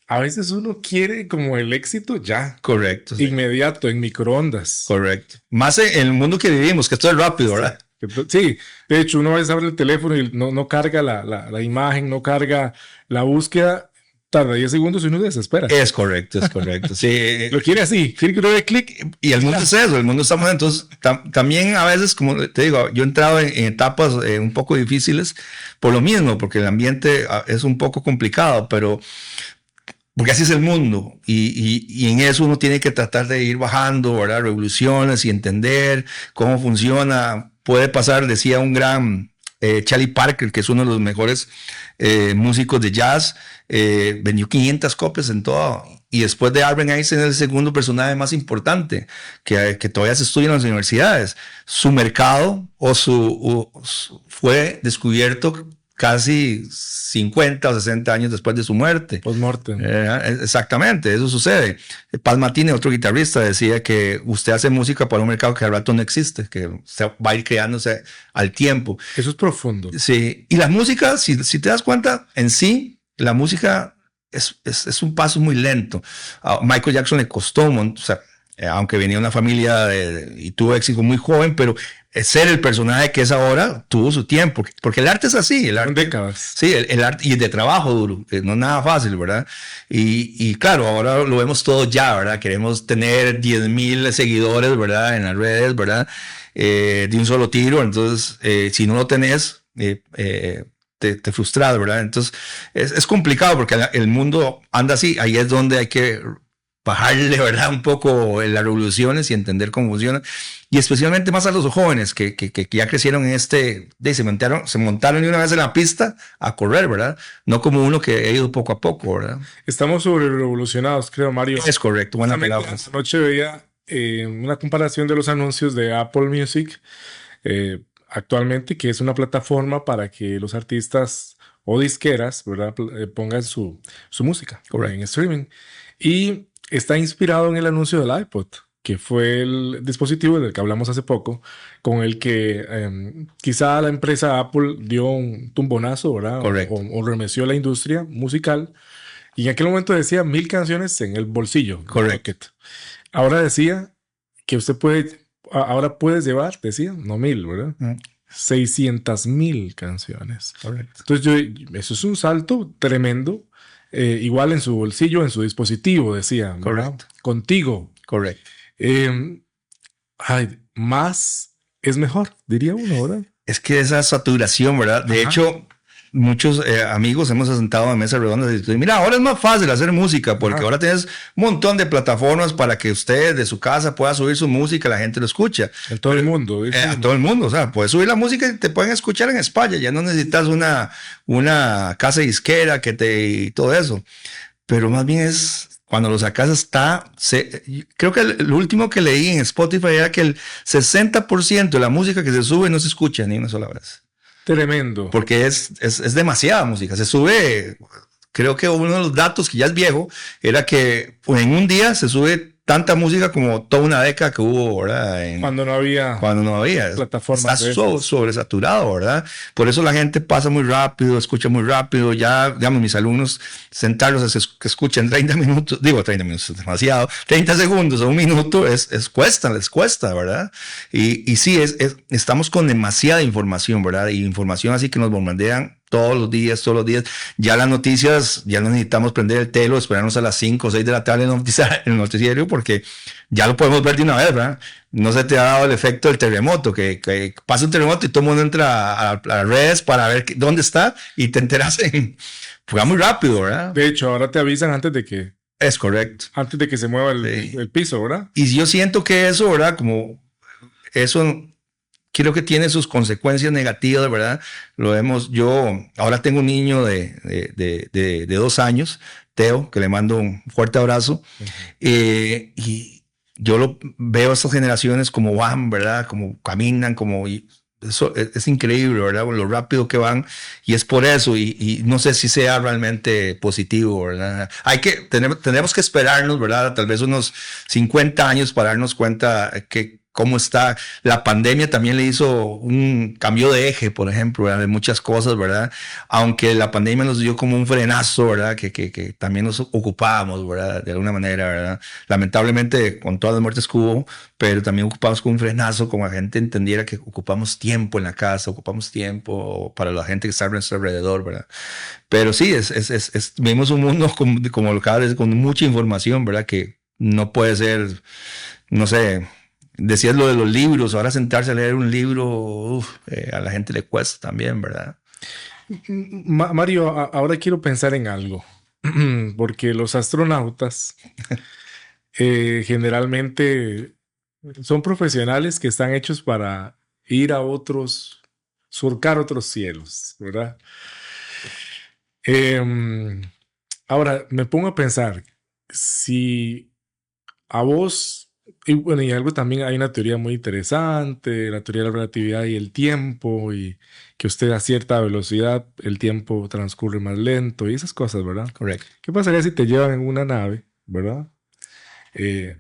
a veces uno quiere como el éxito ya. Correcto. Sí. Inmediato, en microondas. Correcto. Más en el mundo que vivimos, que esto es rápido, ¿verdad? Sí, de hecho uno a veces abre el teléfono y no carga la imagen, no carga la búsqueda. Tarda 10 segundos y uno se desespera. Es correcto. Sí. Lo quiere así, quiere que uno dé clic. Y el mundo es eso, el mundo estamos entonces también a veces, como te digo, yo he entrado en etapas un poco difíciles por lo mismo, porque el ambiente es un poco complicado, pero porque así es el mundo y en eso uno tiene que tratar de ir bajando, ¿verdad? Revoluciones y entender cómo funciona. Puede pasar, decía un gran Charlie Parker, que es uno de los mejores músicos de jazz, vendió 500 copias en todo. Y después de Albert Einstein es el segundo personaje más importante que todavía se estudia en las universidades. Su mercado fue descubierto casi 50 o 60 años después de su muerte. Post-mortem. Exactamente, eso sucede. Paz Martínez, otro guitarrista, decía que usted hace música para un mercado que al rato no existe, que se va a ir creándose al tiempo. Eso es profundo. Sí, y la música, si te das cuenta, en sí, la música es un paso muy lento. A Michael Jackson le costó, o sea, aunque venía de una familia y tuvo éxito muy joven, pero ser el personaje que es ahora tuvo su tiempo, porque el arte es así, el arte, décadas. Sí, el arte y de trabajo duro, no es nada fácil, ¿verdad? Y claro, ahora lo vemos todo ya, ¿verdad? Queremos tener 10,000 seguidores, ¿verdad? En las redes, ¿verdad? De un solo tiro, entonces si no lo tenés, te frustras, ¿verdad? Entonces es complicado porque el mundo anda así, ahí es donde hay que bajarle, ¿verdad? Un poco las revoluciones y entender cómo funciona. Y especialmente más a los jóvenes que ya crecieron en se montaron de una vez en la pista a correr, ¿verdad? No como uno que ha ido poco a poco, ¿verdad? Estamos sobre revolucionados, creo, Mario. Es correcto, buena palabra. Anoche veía una comparación de los anuncios de Apple Music actualmente, que es una plataforma para que los artistas o disqueras, ¿verdad? Pongan su música en streaming. Y está inspirado en el anuncio del iPod. que fue el dispositivo del que hablamos hace poco, con el que quizá la empresa Apple dio un tumbonazo, ¿verdad? Correcto. O remeció la industria musical. Y en aquel momento decía 1000 canciones en el bolsillo. Correcto. Ahora decía que usted ahora puedes llevar, decía, no 1000, ¿verdad? 600,000 canciones. Correcto. Entonces eso es un salto tremendo. Igual en su bolsillo, en su dispositivo, decía. ¿verdad? Correcto. Contigo. Correcto. Más es mejor, diría uno, ¿verdad? Es que esa saturación, ¿verdad? De hecho, muchos amigos hemos sentado a mesas redondas y dicen, mira, ahora es más fácil hacer música porque ahora tienes un montón de plataformas para que usted de su casa pueda subir su música y la gente lo escucha. En todo el mundo. A todo el mundo, o sea, puedes subir la música y te pueden escuchar en España, ya no necesitas una casa disquera y todo eso. Pero más bien es... Cuando lo sacas creo que lo último que leí en Spotify era que el 60% de la música que se sube no se escucha ni una sola vez. Tremendo. Porque es demasiada música. Se sube, creo que uno de los datos que ya es viejo, era que en un día se sube tanta música como toda una década que hubo, ¿verdad? Cuando no había plataformas. Está sobresaturado, ¿verdad? Por eso la gente pasa muy rápido, escucha muy rápido. Ya, digamos, mis alumnos, sentarlos a que escuchen 30 minutos, 30 minutos es demasiado, 30 segundos o un minuto, les cuesta, ¿verdad? Y sí, estamos con demasiada información, ¿verdad? Y información así que nos bombardean todos los días. Ya las noticias, ya no necesitamos prender el telo, esperarnos a las 5 o 6 de la tarde en el noticiario porque ya lo podemos ver de una vez, ¿verdad? No se te ha dado el efecto del terremoto, que pasa un terremoto y todo el mundo entra a las redes para ver dónde está y te enteras fue muy rápido, ¿verdad? De hecho, ahora te avisan antes de que... Es correcto. Antes de que se mueva el piso, ¿verdad? Y yo siento que eso, ¿verdad? Como eso... Creo que tiene sus consecuencias negativas, ¿verdad? Yo ahora tengo un niño de 2 años, Teo, que le mando un fuerte abrazo. Y yo veo a estas generaciones como van, ¿verdad? Como caminan, eso es increíble, ¿verdad? Lo rápido que van. Y es por eso. Y no sé si sea realmente positivo, ¿verdad? Tenemos que esperarnos, ¿verdad? Tal vez unos 50 años para darnos cuenta cómo está. La pandemia también le hizo un cambio de eje, por ejemplo, ¿verdad? De muchas cosas, ¿verdad? Aunque la pandemia nos dio como un frenazo, ¿verdad? Que también nos ocupábamos, ¿verdad? De alguna manera, ¿verdad? Lamentablemente con todas las muertes que hubo, pero también ocupamos con un frenazo, como la gente entendiera que ocupamos tiempo en la casa, ocupamos tiempo para la gente que está a nuestro alrededor, ¿verdad? Pero sí, vivimos un mundo como cada vez con mucha información, ¿verdad? Que no puede ser, no sé... Decías lo de los libros, ahora sentarse a leer un libro, a la gente le cuesta también, ¿verdad? Mario, ahora quiero pensar en algo, porque los astronautas generalmente son profesionales que están hechos para ir surcar otros cielos, ¿verdad? Ahora, me pongo a pensar, si a vos... Y bueno, y algo también, hay una teoría muy interesante, la teoría de la relatividad y el tiempo, y que usted a cierta velocidad el tiempo transcurre más lento y esas cosas, ¿verdad? Correcto. ¿Qué pasaría si te llevan en una nave, ¿verdad?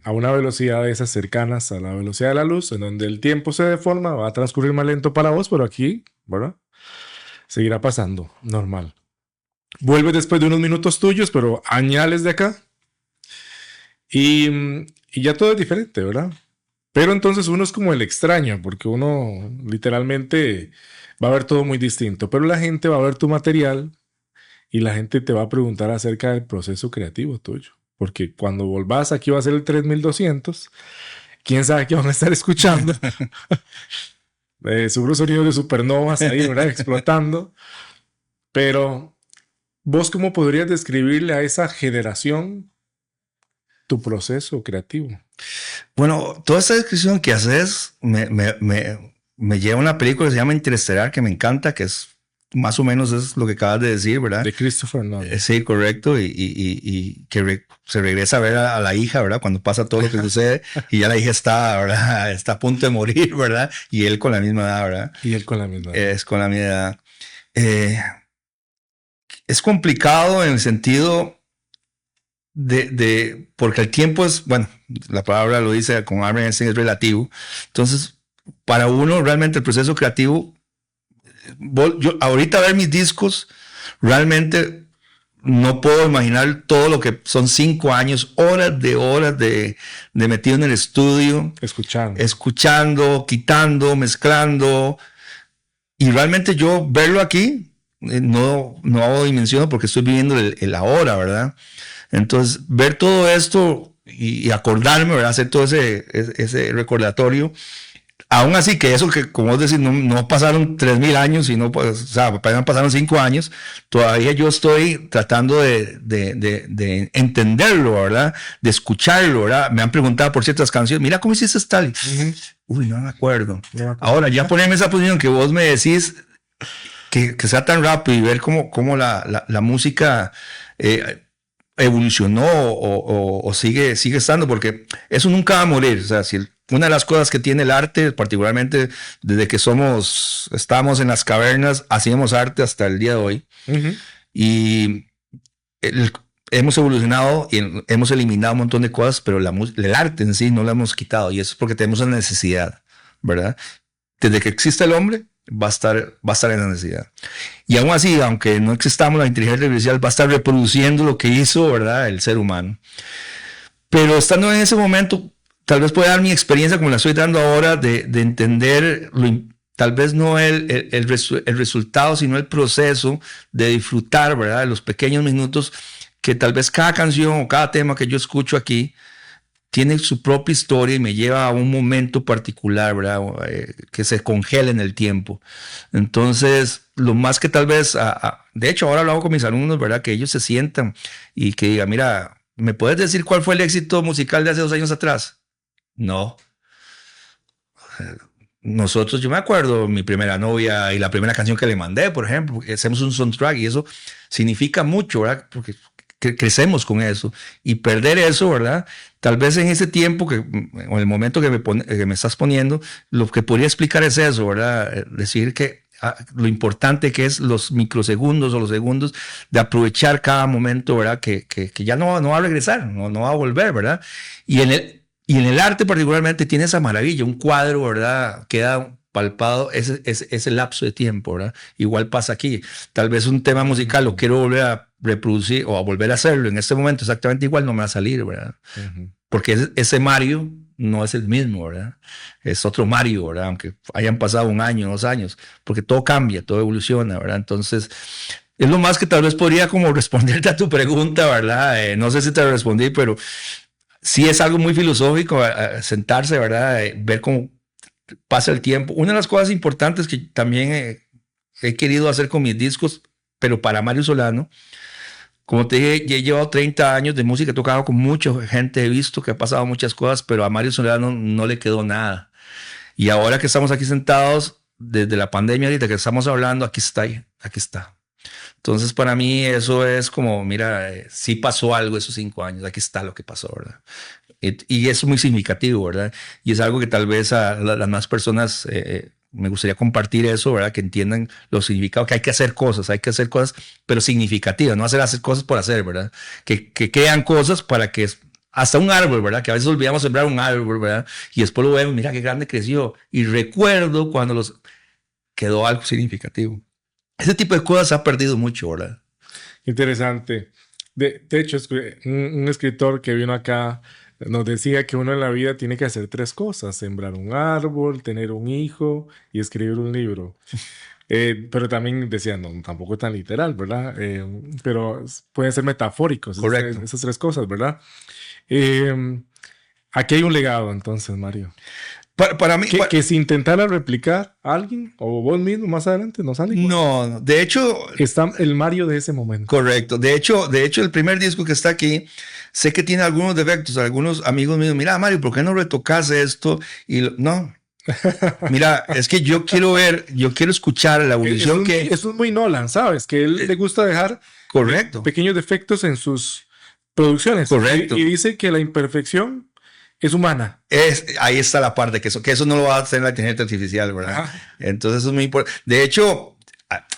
A una velocidad de esas cercanas a la velocidad de la luz, en donde el tiempo se deforma, va a transcurrir más lento para vos, pero aquí, ¿verdad? Seguirá pasando, normal. Vuelves después de unos minutos tuyos, pero añales de acá. Y ya todo es diferente, ¿verdad? Pero entonces uno es como el extraño, porque uno literalmente va a ver todo muy distinto. Pero la gente va a ver tu material y la gente te va a preguntar acerca del proceso creativo tuyo. Porque cuando volvás, aquí va a ser el 3200. ¿Quién sabe qué van a estar escuchando? Seguro sonidos de supernovas ahí, ¿verdad? Explotando. Pero ¿vos cómo podrías describirle a esa generación tu proceso creativo? Bueno, toda esta descripción que haces me lleva a una película que se llama Interestelar, que me encanta, que es más o menos es lo que acabas de decir, ¿verdad? De Christopher Nolan. Sí, correcto. Y que se regresa a ver a la hija, ¿verdad? Cuando pasa todo lo que sucede y ya la hija está, ¿verdad? Está a punto de morir, ¿verdad? Y él con la misma edad, ¿verdad? Y él con la misma edad. Es con la misma edad. Es complicado en el sentido porque el tiempo es, bueno, la palabra lo dice con Albert Einstein, es relativo. Entonces, para uno realmente el proceso creativo, yo ahorita ver mis discos, realmente no puedo imaginar todo lo que son 5 años, horas de metido en el estudio, escuchando, quitando, mezclando. Y realmente yo verlo aquí, no hago dimensión porque estoy viviendo el ahora, ¿verdad? Entonces, ver todo esto y acordarme, ¿verdad? Hacer todo ese recordatorio. Aún así, que eso que, como vos decís, no pasaron 3.000 años, sino, pues, o sea, apenas pasaron 5 años, todavía yo estoy tratando de entenderlo, ¿verdad? De escucharlo, ¿verdad? Me han preguntado por ciertas canciones, mira cómo hiciste tal. Uy, no me acuerdo. Ahora, ya ponerme esa posición que vos me decís, que sea tan rápido y ver cómo la música evolucionó o sigue estando, porque eso nunca va a morir. O sea, si una de las cosas que tiene el arte, particularmente desde que estábamos en las cavernas, hacíamos arte hasta el día de hoy. Y hemos evolucionado y hemos eliminado un montón de cosas, pero el arte en sí no lo hemos quitado, y eso es porque tenemos una necesidad, ¿verdad? Desde que existe el hombre, va a estar en la necesidad. Y aún así, aunque no existamos, la inteligencia artificial va a estar reproduciendo lo que hizo, ¿verdad?, el ser humano. Pero estando en ese momento, tal vez pueda dar mi experiencia como la estoy dando ahora de entender tal vez no el resultado, sino el proceso de disfrutar, ¿verdad?, de los pequeños minutos que tal vez cada canción o cada tema que yo escucho aquí tiene su propia historia y me lleva a un momento particular, ¿verdad? Que se congela en el tiempo. Entonces, lo más que tal vez, de hecho, ahora lo hago con mis alumnos, ¿verdad? Que ellos se sientan y que digan, mira, ¿me puedes decir cuál fue el éxito musical de hace 2 años atrás? No. Nosotros, yo me acuerdo, mi primera novia y la primera canción que le mandé, por ejemplo, porque hacemos un soundtrack y eso significa mucho, ¿verdad? Porque crecemos con eso, y perder eso, ¿verdad? Tal vez en ese tiempo o en el momento que me estás poniendo, lo que podría explicar es eso, ¿verdad? Decir que lo importante que es los microsegundos o los segundos de aprovechar cada momento, ¿verdad? Que ya no va a regresar, no va a volver, ¿verdad? Y en el arte particularmente tiene esa maravilla, un cuadro, ¿verdad? Queda palpado ese lapso de tiempo, ¿verdad? Igual pasa aquí. Tal vez un tema musical lo quiero volver a reproducir o a volver a hacerlo en este momento exactamente igual, no me va a salir, ¿verdad? Porque ese Mario no es el mismo, ¿verdad? Es otro Mario, ¿verdad? Aunque hayan pasado 1 año, 2 años, porque todo cambia, todo evoluciona, ¿verdad? Entonces, es lo más que tal vez podría como responderte a tu pregunta, ¿verdad? No sé si te respondí, pero sí es algo muy filosófico, sentarse, ¿verdad? Ver cómo pasa el tiempo. Una de las cosas importantes que también he querido hacer con mis discos, pero para Mario Solano, como te dije, he llevado 30 años de música, he tocado con mucha gente, he visto que ha pasado muchas cosas, pero a Mario Solano no le quedó nada. Y ahora que estamos aquí sentados, desde la pandemia, ahorita que estamos hablando, aquí está. Entonces, para mí eso es como, mira, sí pasó algo esos 5 años, aquí está lo que pasó, ¿verdad? Y es muy significativo, ¿verdad? Y es algo que tal vez a las más personas me gustaría compartir eso, ¿verdad? Que entiendan lo significado, que hay que hacer cosas, pero significativas, no hacer cosas por hacer, ¿verdad? Que crean cosas para que hasta un árbol, ¿verdad? Que a veces olvidamos sembrar un árbol, ¿verdad? Y después lo vemos, mira qué grande creció. Y recuerdo cuando quedó algo significativo. Ese tipo de cosas se ha perdido mucho, ¿verdad? Interesante. De hecho, un escritor que vino acá nos decía que uno en la vida tiene que hacer 3 cosas: sembrar un árbol, tener un hijo y escribir un libro. Pero también decía, no, tampoco tan literal, ¿verdad? Pero pueden ser metafóricos. Correcto. Esas 3 cosas, ¿verdad? Aquí hay un legado, entonces, Mario. Para mí, que si intentara replicar a alguien o vos mismo más adelante no sale igual. No, de hecho está el Mario de ese momento. Correcto. De hecho, el primer disco que está aquí, sé que tiene algunos defectos. Algunos amigos míos, mira, Mario, ¿por qué no retocas esto? Y no. Mira, es que yo quiero escuchar la evolución eso es muy Nolan, ¿sabes? Que él le gusta dejar pequeños defectos en sus producciones. Correcto. Y dice que la imperfección es humana. Ahí está la parte, que eso no lo va a hacer la inteligencia artificial, ¿verdad? Entonces eso es muy importante. De hecho,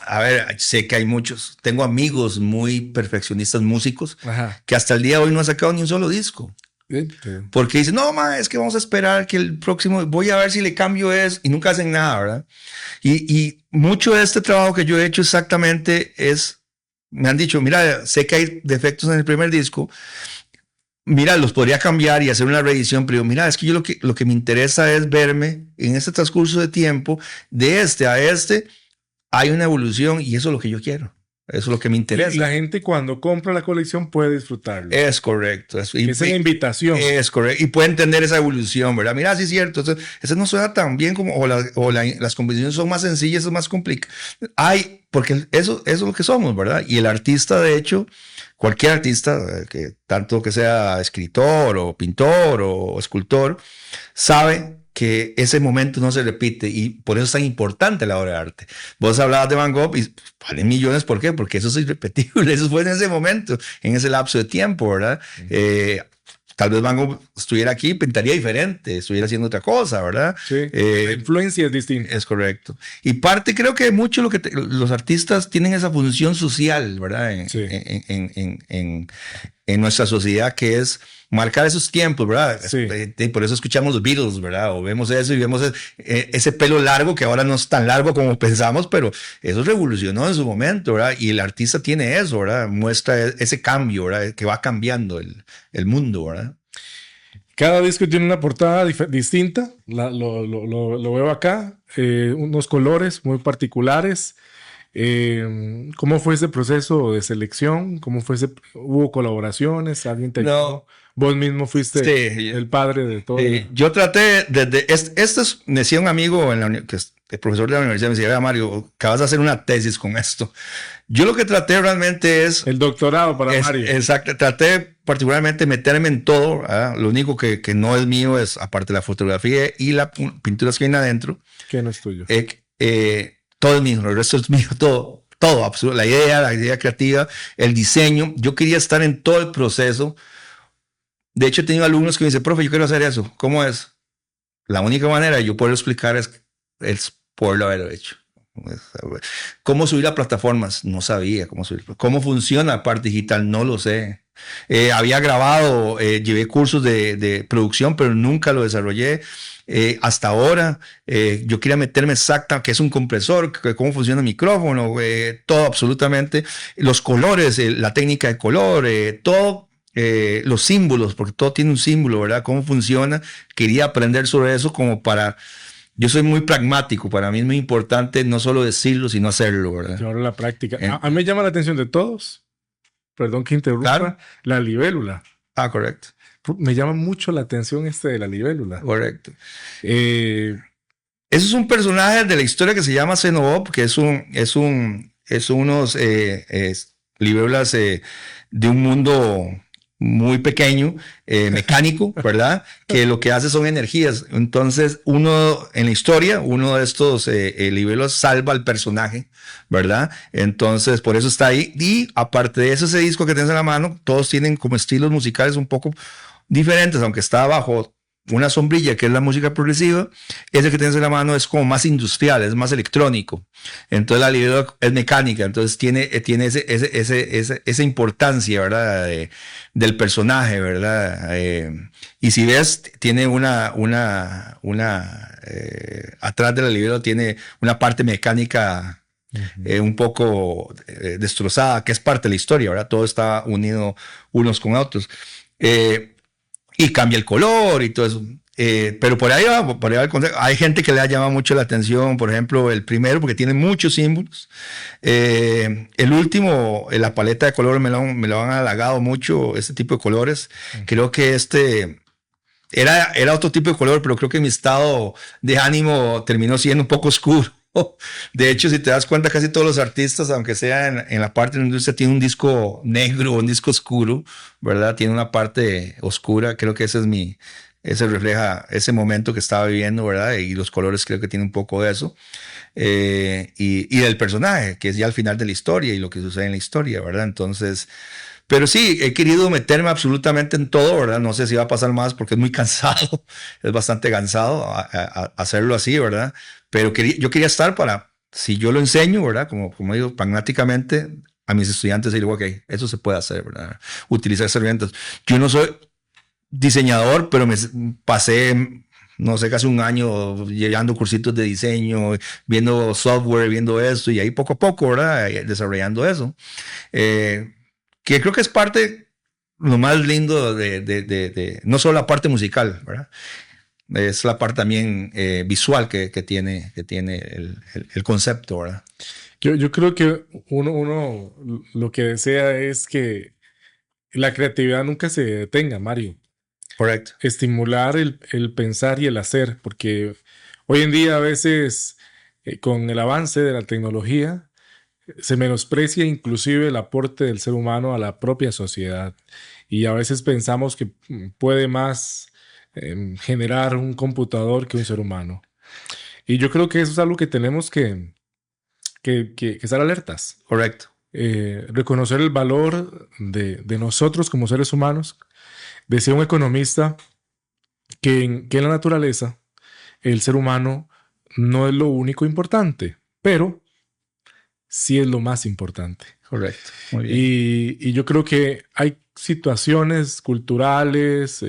A ver, sé que hay muchos. Tengo amigos muy perfeccionistas músicos que hasta el día de hoy no han sacado ni un solo disco. Porque dicen, no, ma, es que vamos a esperar que el próximo, voy a ver si le cambio eso, y nunca hacen nada, ¿verdad? Y mucho de este trabajo que yo he hecho exactamente me han dicho, mira, sé que hay defectos en el primer disco, mira, los podría cambiar y hacer una reedición, pero mira, es que yo lo que me interesa es verme en este transcurso de tiempo, de este a este, hay una evolución y eso es lo que yo quiero. Eso es lo que me interesa. Y la gente cuando compra la colección puede disfrutarlo. Es correcto. Esa es la invitación. Es correcto. Y puede entender esa evolución, ¿verdad? Mira, sí es cierto. Entonces, eso no suena tan bien como, las composiciones son más sencillas, es más complicado. Porque eso es lo que somos, ¿verdad? Y el artista, de hecho, cualquier artista, tanto que sea escritor o pintor o escultor, sabe que ese momento no se repite y por eso es tan importante la obra de arte. Vos hablabas de Van Gogh y valen millones, ¿por qué? Porque eso es irrepetible, eso fue en ese momento, en ese lapso de tiempo, ¿verdad? Tal vez Van Gogh estuviera aquí, pintaría diferente, estuviera haciendo otra cosa, ¿verdad? Sí, la influencia es distinta. Es correcto. Y parte, creo que mucho los artistas tienen esa función social, ¿verdad? En nuestra sociedad, que es marcar esos tiempos, ¿verdad? Sí. Por eso escuchamos los Beatles, ¿verdad? O vemos eso y vemos ese pelo largo que ahora no es tan largo como pensamos, pero eso revolucionó en su momento, ¿verdad? Y el artista tiene eso, ¿verdad? Muestra ese cambio, ¿verdad? Que va cambiando el mundo, ¿verdad? Cada disco tiene una portada distinta. Lo veo acá. Unos colores muy particulares. ¿Cómo fue ese proceso de selección? ¿Hubo colaboraciones? ¿Alguien te ayudó? No. ¿Vos mismo fuiste el padre de todo? Yo traté desde... me decía un amigo que es el profesor de la universidad, me decía, Mario, acabas de hacer una tesis con esto. Yo lo que traté realmente es... El doctorado para Mario. Exacto. Traté particularmente meterme en todo, ¿verdad? Lo único que no es mío es, aparte de la fotografía y la pintura que viene adentro. ¿Qué no es tuyo? Todo es mío, el resto es mío, todo, absoluto. La idea creativa, el diseño. Yo quería estar en todo el proceso. De hecho, he tenido alumnos que me dicen, profe, yo quiero hacer eso. ¿Cómo es? La única manera de yo poderlo explicar es poderlo haberlo hecho. ¿Cómo subir a plataformas? No sabía cómo subir. ¿Cómo funciona la parte digital? No lo sé. Había grabado, llevé cursos de producción, pero nunca lo desarrollé. Hasta ahora, yo quería meterme que es un compresor, cómo funciona el micrófono, todo absolutamente. Los colores, la técnica de color, todo. Los símbolos, porque todo tiene un símbolo, ¿verdad? ¿Cómo funciona? Quería aprender sobre eso yo soy muy pragmático, para mí es muy importante no solo decirlo, sino hacerlo, ¿verdad? Ahora la práctica. A mí me llama la atención de todos, perdón que interrumpa, claro. La libélula. Correcto. Me llama mucho la atención de la libélula. Correcto. Ese es un personaje de la historia que se llama Zenobob, que es unos libélulas de un mundo muy pequeño, mecánico, ¿verdad? Que lo que hace son energías. Entonces, en la historia, uno de estos libélulas salva al personaje, ¿verdad? Entonces, por eso está ahí. Y aparte de eso, ese disco que tienes en la mano, todos tienen como estilos musicales un poco diferentes, aunque está bajo una sombrilla que es la música progresiva. Ese que tienes en la mano es como más industrial, es más electrónico. Entonces la libélula es mecánica, entonces tiene esa importancia, ¿verdad? Del personaje, ¿verdad? Y si ves, tiene atrás de la libélula tiene una parte mecánica un poco destrozada, que es parte de la historia, ¿verdad? Todo está unido unos con otros. Y cambia el color y todo eso. Pero por ahí va el concepto. Hay gente que le ha llamado mucho la atención, por ejemplo, el primero, porque tiene muchos símbolos. El último, la paleta de colores me lo han halagado mucho, este tipo de colores. Creo que era otro tipo de color, pero creo que mi estado de ánimo terminó siendo un poco oscuro. De hecho, si te das cuenta, casi todos los artistas, aunque sea en la parte de la industria, tienen un disco negro, un disco oscuro, ¿verdad? Tiene una parte oscura. Creo que ese refleja ese momento que estaba viviendo, ¿verdad? Y los colores creo que tiene un poco de eso. Y del personaje, que es ya al final de la historia y lo que sucede en la historia, ¿verdad? Entonces, pero sí, he querido meterme absolutamente en todo, ¿verdad? No sé si va a pasar más porque es muy cansado, es bastante cansado hacerlo así, ¿verdad? Pero yo quería estar para si yo lo enseño, ¿verdad? Como digo, pragmáticamente, a mis estudiantes digo, ok, eso se puede hacer, ¿verdad? Utilizar herramientas. Yo no soy diseñador, pero me pasé, no sé, casi un año llevando cursitos de diseño, viendo software, viendo esto, y ahí poco a poco, ¿verdad? Desarrollando eso. Que creo que es parte, lo más lindo no solo la parte musical, ¿verdad? Es la parte también visual que tiene el concepto, ¿verdad? Yo creo que uno lo que desea es que la creatividad nunca se detenga, Mario. Correcto. Estimular el pensar y el hacer, porque hoy en día a veces con el avance de la tecnología se menosprecia inclusive el aporte del ser humano a la propia sociedad, y a veces pensamos que puede más generar un computador que un ser humano. Y yo creo que eso es algo que tenemos que estar alertas. Correcto. Reconocer el valor de nosotros como seres humanos. Decía un economista que en la naturaleza el ser humano no es lo único importante, pero sí es lo más importante. Correcto. Muy bien. Y yo creo que hay situaciones culturales,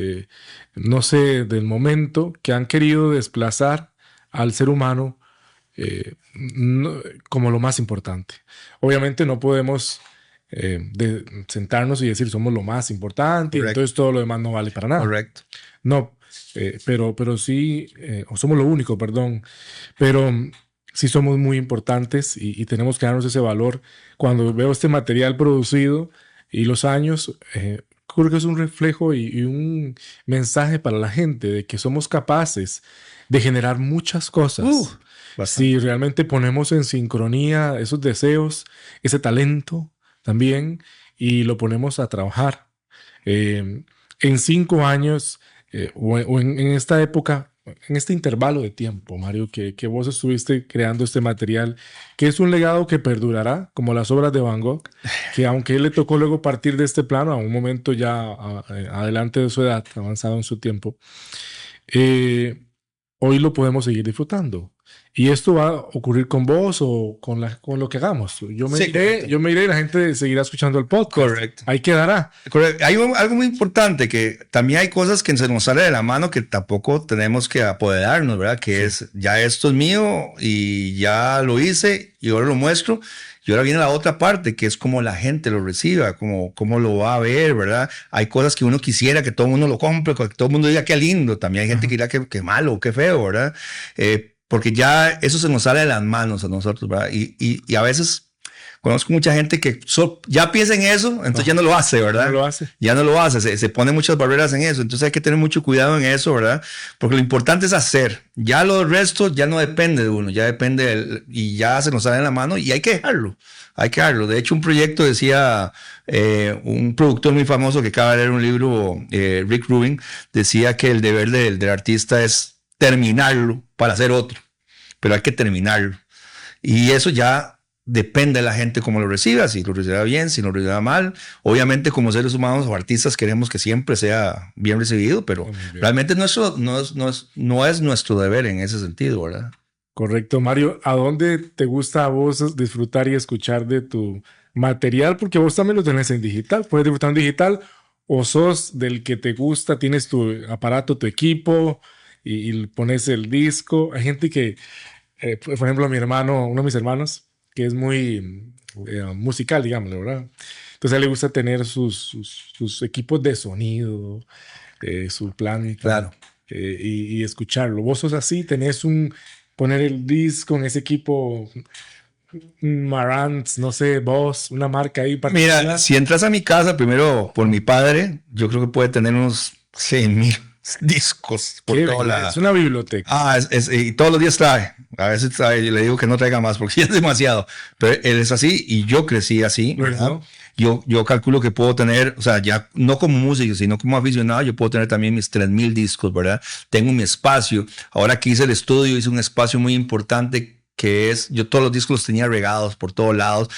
no sé, del momento, que han querido desplazar al ser humano como lo más importante. Obviamente no podemos sentarnos y decir somos lo más importante, y entonces todo lo demás no vale para nada. Correcto. No, pero sí, o somos lo único, perdón, pero sí somos muy importantes y tenemos que darnos ese valor. Cuando veo este material producido y los años, creo que es un reflejo y un mensaje para la gente de que somos capaces de generar muchas cosas. Si realmente ponemos en sincronía esos deseos, ese talento también, y lo ponemos a trabajar. En 5 años o en esta época, en este intervalo de tiempo, Mario, que vos estuviste creando este material, que es un legado que perdurará, como las obras de Van Gogh, que aunque él le tocó luego partir de este plano a un momento ya adelante de su edad, avanzado en su tiempo, hoy lo podemos seguir disfrutando. Y esto va a ocurrir con vos o con lo que hagamos. Yo me iré y la gente seguirá escuchando el podcast. Correcto. Ahí quedará. Correcto. Hay algo muy importante, que también hay cosas que se nos sale de la mano que tampoco tenemos que apoderarnos, ¿verdad? Que es, ya esto es mío y ya lo hice y ahora lo muestro. Y ahora viene la otra parte, que es cómo la gente lo reciba, cómo lo va a ver, ¿verdad? Hay cosas que uno quisiera que todo el mundo lo compre, que todo el mundo diga qué lindo. También hay gente que dirá que malo, qué feo, ¿verdad? Porque ya eso se nos sale de las manos a nosotros, ¿verdad? Y a veces conozco mucha gente que ya piensa en eso, entonces ya no lo hace, ¿verdad? No lo hace. Ya no lo hace, se pone muchas barreras en eso. Entonces hay que tener mucho cuidado en eso, ¿verdad? Porque lo importante es hacer. Ya lo del resto ya no depende de uno, ya depende y ya se nos sale de la mano y hay que dejarlo. Hay que dejarlo. De hecho, un proyecto decía un productor muy famoso que acaba de leer un libro, Rick Rubin, decía que el deber del artista es terminarlo para hacer otro, pero hay que terminarlo. Y eso ya depende de la gente cómo lo reciba, si lo reciba bien, si lo reciba mal. Obviamente como seres humanos o artistas queremos que siempre sea bien recibido, pero realmente no es nuestro deber en ese sentido, ¿verdad? Correcto, Mario. ¿A dónde te gusta a vos disfrutar y escuchar de tu material? Porque vos también lo tenés en digital. Puedes disfrutar en digital, o sos del que te gusta, tienes tu aparato, tu equipo y pones el disco. Hay gente que, por ejemplo, uno de mis hermanos, que es muy musical, digámoslo, ¿verdad? Entonces a él le gusta tener sus equipos de sonido, su planta, claro. Y escucharlo. Vos sos así, poner el disco en ese equipo, Marantz, no sé, Boss, una marca ahí particular. Mira, si entras a mi casa, primero por mi padre, yo creo que puede tener unos 100,000 discos por toda la... Es una biblioteca. Y todos los días trae. A veces trae, y le digo que no traiga más porque ya es demasiado. Pero él es así y yo crecí así, ¿verdad? Yo calculo que puedo tener, o sea, ya no como músico, sino como aficionado, yo puedo tener también mis 3,000 discos, ¿verdad? Tengo mi espacio. Ahora que hice el estudio, hice un espacio muy importante que es, yo todos los discos los tenía regados por todos lados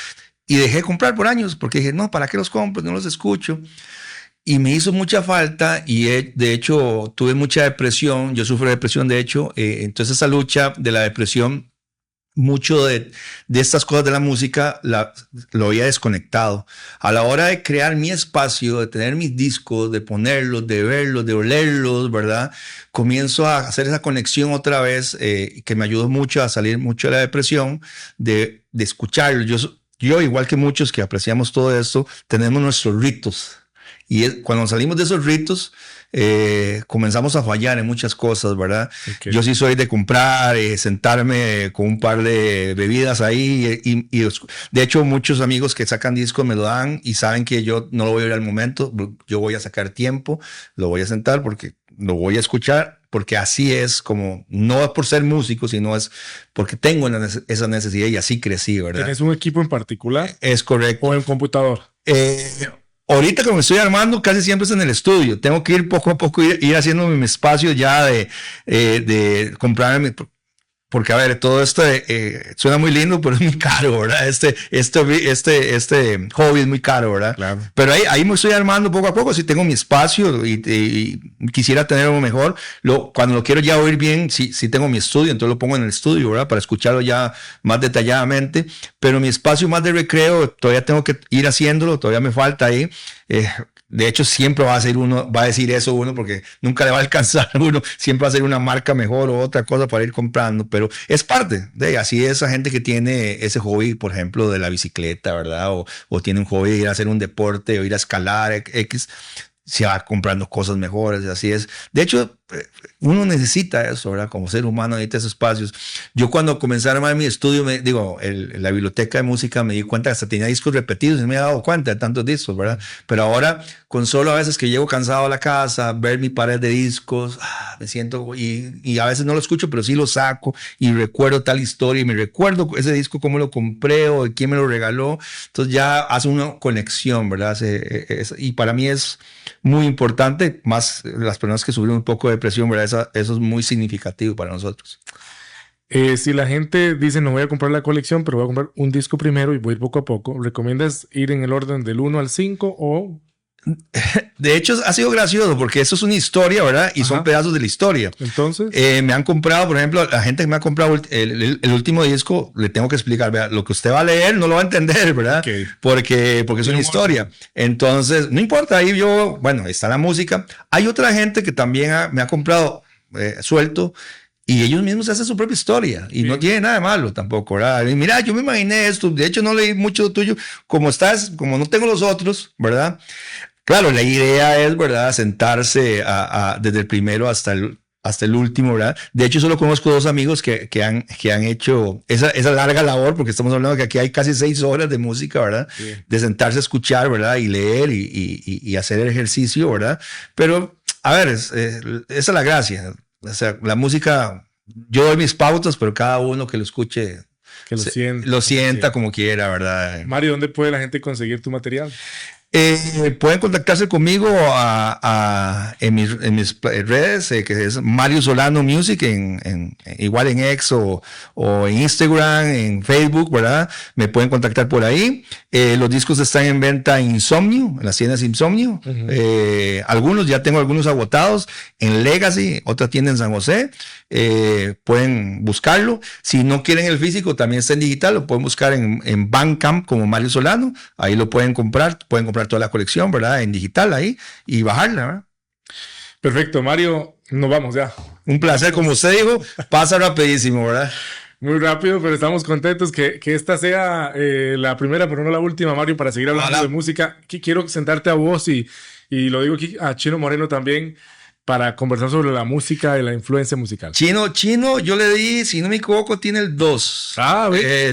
y dejé de comprar por años porque dije, no, ¿para qué los compro? No los escucho. Y me hizo mucha falta y de hecho tuve mucha depresión, yo sufro de depresión de hecho, entonces esa lucha de la depresión mucho de estas cosas de la música lo había desconectado. A la hora de crear mi espacio, de tener mis discos, de ponerlos, de verlos, de olerlos, ¿verdad? Comienzo a hacer esa conexión otra vez que me ayudó mucho a salir mucho de la depresión, de escucharlos. Yo, igual que muchos que apreciamos todo esto, tenemos nuestros ritos. Y cuando salimos de esos ritos, comenzamos a fallar en muchas cosas, ¿verdad? Okay. Yo sí soy de comprar, sentarme con un par de bebidas ahí. Y de hecho, muchos amigos que sacan discos me lo dan y saben que yo no lo voy a oír al momento. Yo voy a sacar tiempo, lo voy a sentar porque lo voy a escuchar. Porque así es como, no por ser músico, sino es porque tengo esa necesidad y así crecí, ¿verdad? ¿Tienes un equipo en particular? Es correcto. ¿O en computador? Ahorita que me estoy armando, casi siempre es en el estudio. Tengo que ir poco a poco, ir haciendo mi espacio ya de comprarme. Porque, a ver, todo esto suena muy lindo, pero es muy caro, ¿verdad? Este hobby es muy caro, ¿verdad? Claro. Pero ahí me estoy armando poco a poco. Si tengo mi espacio y quisiera tenerlo mejor, cuando lo quiero ya oír bien, sí tengo mi estudio, entonces lo pongo en el estudio, ¿verdad? Para escucharlo ya más detalladamente. Pero mi espacio más de recreo, todavía tengo que ir haciéndolo, todavía me falta ahí. De hecho, siempre va a decir eso uno, porque nunca le va a alcanzar a uno. Siempre va a ser una marca mejor o otra cosa para ir comprando, pero es parte de así esa gente que tiene ese hobby, por ejemplo, de la bicicleta, ¿verdad? O tiene un hobby de ir a hacer un deporte o ir a escalar X, se va comprando cosas mejores, así es. De hecho, uno necesita eso, ¿verdad? Como ser humano necesita esos espacios. Yo cuando comencé a armar mi estudio, la biblioteca de música, me di cuenta que hasta tenía discos repetidos y no me había dado cuenta de tantos discos, ¿verdad? Pero ahora, con solo a veces que llego cansado a la casa, ver mi pared de discos, me siento, y a veces no lo escucho, pero sí lo saco y recuerdo tal historia y me recuerdo ese disco, cómo lo compré o quién me lo regaló. Entonces ya hace una conexión, ¿verdad? Y para mí es muy importante, más las personas que sufren un poco de depresión, ¿verdad? Eso es muy significativo para nosotros. Si la gente dice no voy a comprar la colección, pero voy a comprar un disco primero y voy a ir poco a poco, ¿recomiendas ir en el orden del 1 al 5 o...? De hecho, ha sido gracioso porque eso es una historia, ¿verdad? Y son pedazos de la historia. Entonces, me han comprado, por ejemplo, la gente que me ha comprado el último disco, le tengo que explicar, ¿verdad? Lo que usted va a leer no lo va a entender, ¿verdad? Okay. Porque es una historia. Entonces, no importa, ahí bueno, está la música. Hay otra gente que también me ha comprado suelto. Y ellos mismos hacen su propia historia. Y no tiene nada de malo tampoco, ¿verdad? Y mira, yo me imaginé esto. De hecho, no leí mucho tuyo. Como no tengo los otros, ¿verdad? Claro, la idea es, ¿verdad? Sentarse desde el primero hasta el último, ¿verdad? De hecho, solo conozco 2 amigos que han hecho esa larga labor, porque estamos hablando de que aquí hay casi 6 horas de música, ¿verdad? Sí. De sentarse a escuchar, ¿verdad? Y leer y hacer el ejercicio, ¿verdad? Pero, a ver, esa es la gracia. O sea, la música, yo doy mis pautas, pero cada uno que lo escuche, que lo sienta como quiera, ¿verdad? Mario, ¿dónde puede la gente conseguir tu material? Pueden contactarse conmigo en mis redes, que es Mario Solano Music, igual en X o en Instagram, en Facebook, ¿verdad? Me pueden contactar por ahí. Los discos están en venta en Insomnio, en las tiendas Insomnio. Algunos, ya tengo algunos agotados. En Legacy, otra tienda en San José. Pueden buscarlo. Si no quieren el físico, también está en digital. Lo pueden buscar en Bandcamp como Mario Solano. Ahí lo pueden comprar. Pueden comprar toda la colección, ¿verdad? En digital ahí y bajarla, ¿verdad? Perfecto, Mario. Nos vamos ya. Un placer, como usted dijo, pasa rapidísimo, ¿verdad? Muy rápido, pero estamos contentos que esta sea la primera, pero no la última, Mario, para seguir hablando de música. Quiero sentarte a vos y lo digo aquí a Chino Moreno también, para conversar sobre la música y la influencia musical. Chino, yo le di, si no me equivoco, tiene el 2.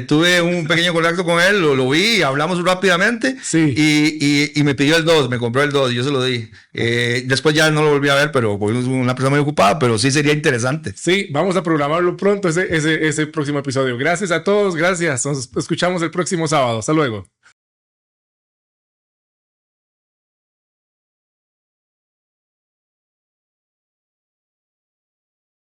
Tuve un pequeño contacto con él, lo vi, hablamos rápidamente. Sí. Y me pidió el 2, me compró el 2, yo se lo di. Después ya no lo volví a ver, pero fue una persona muy ocupada, pero sí sería interesante. Sí, vamos a programarlo pronto, ese próximo episodio. Gracias a todos, gracias. Nos escuchamos el próximo sábado. Hasta luego.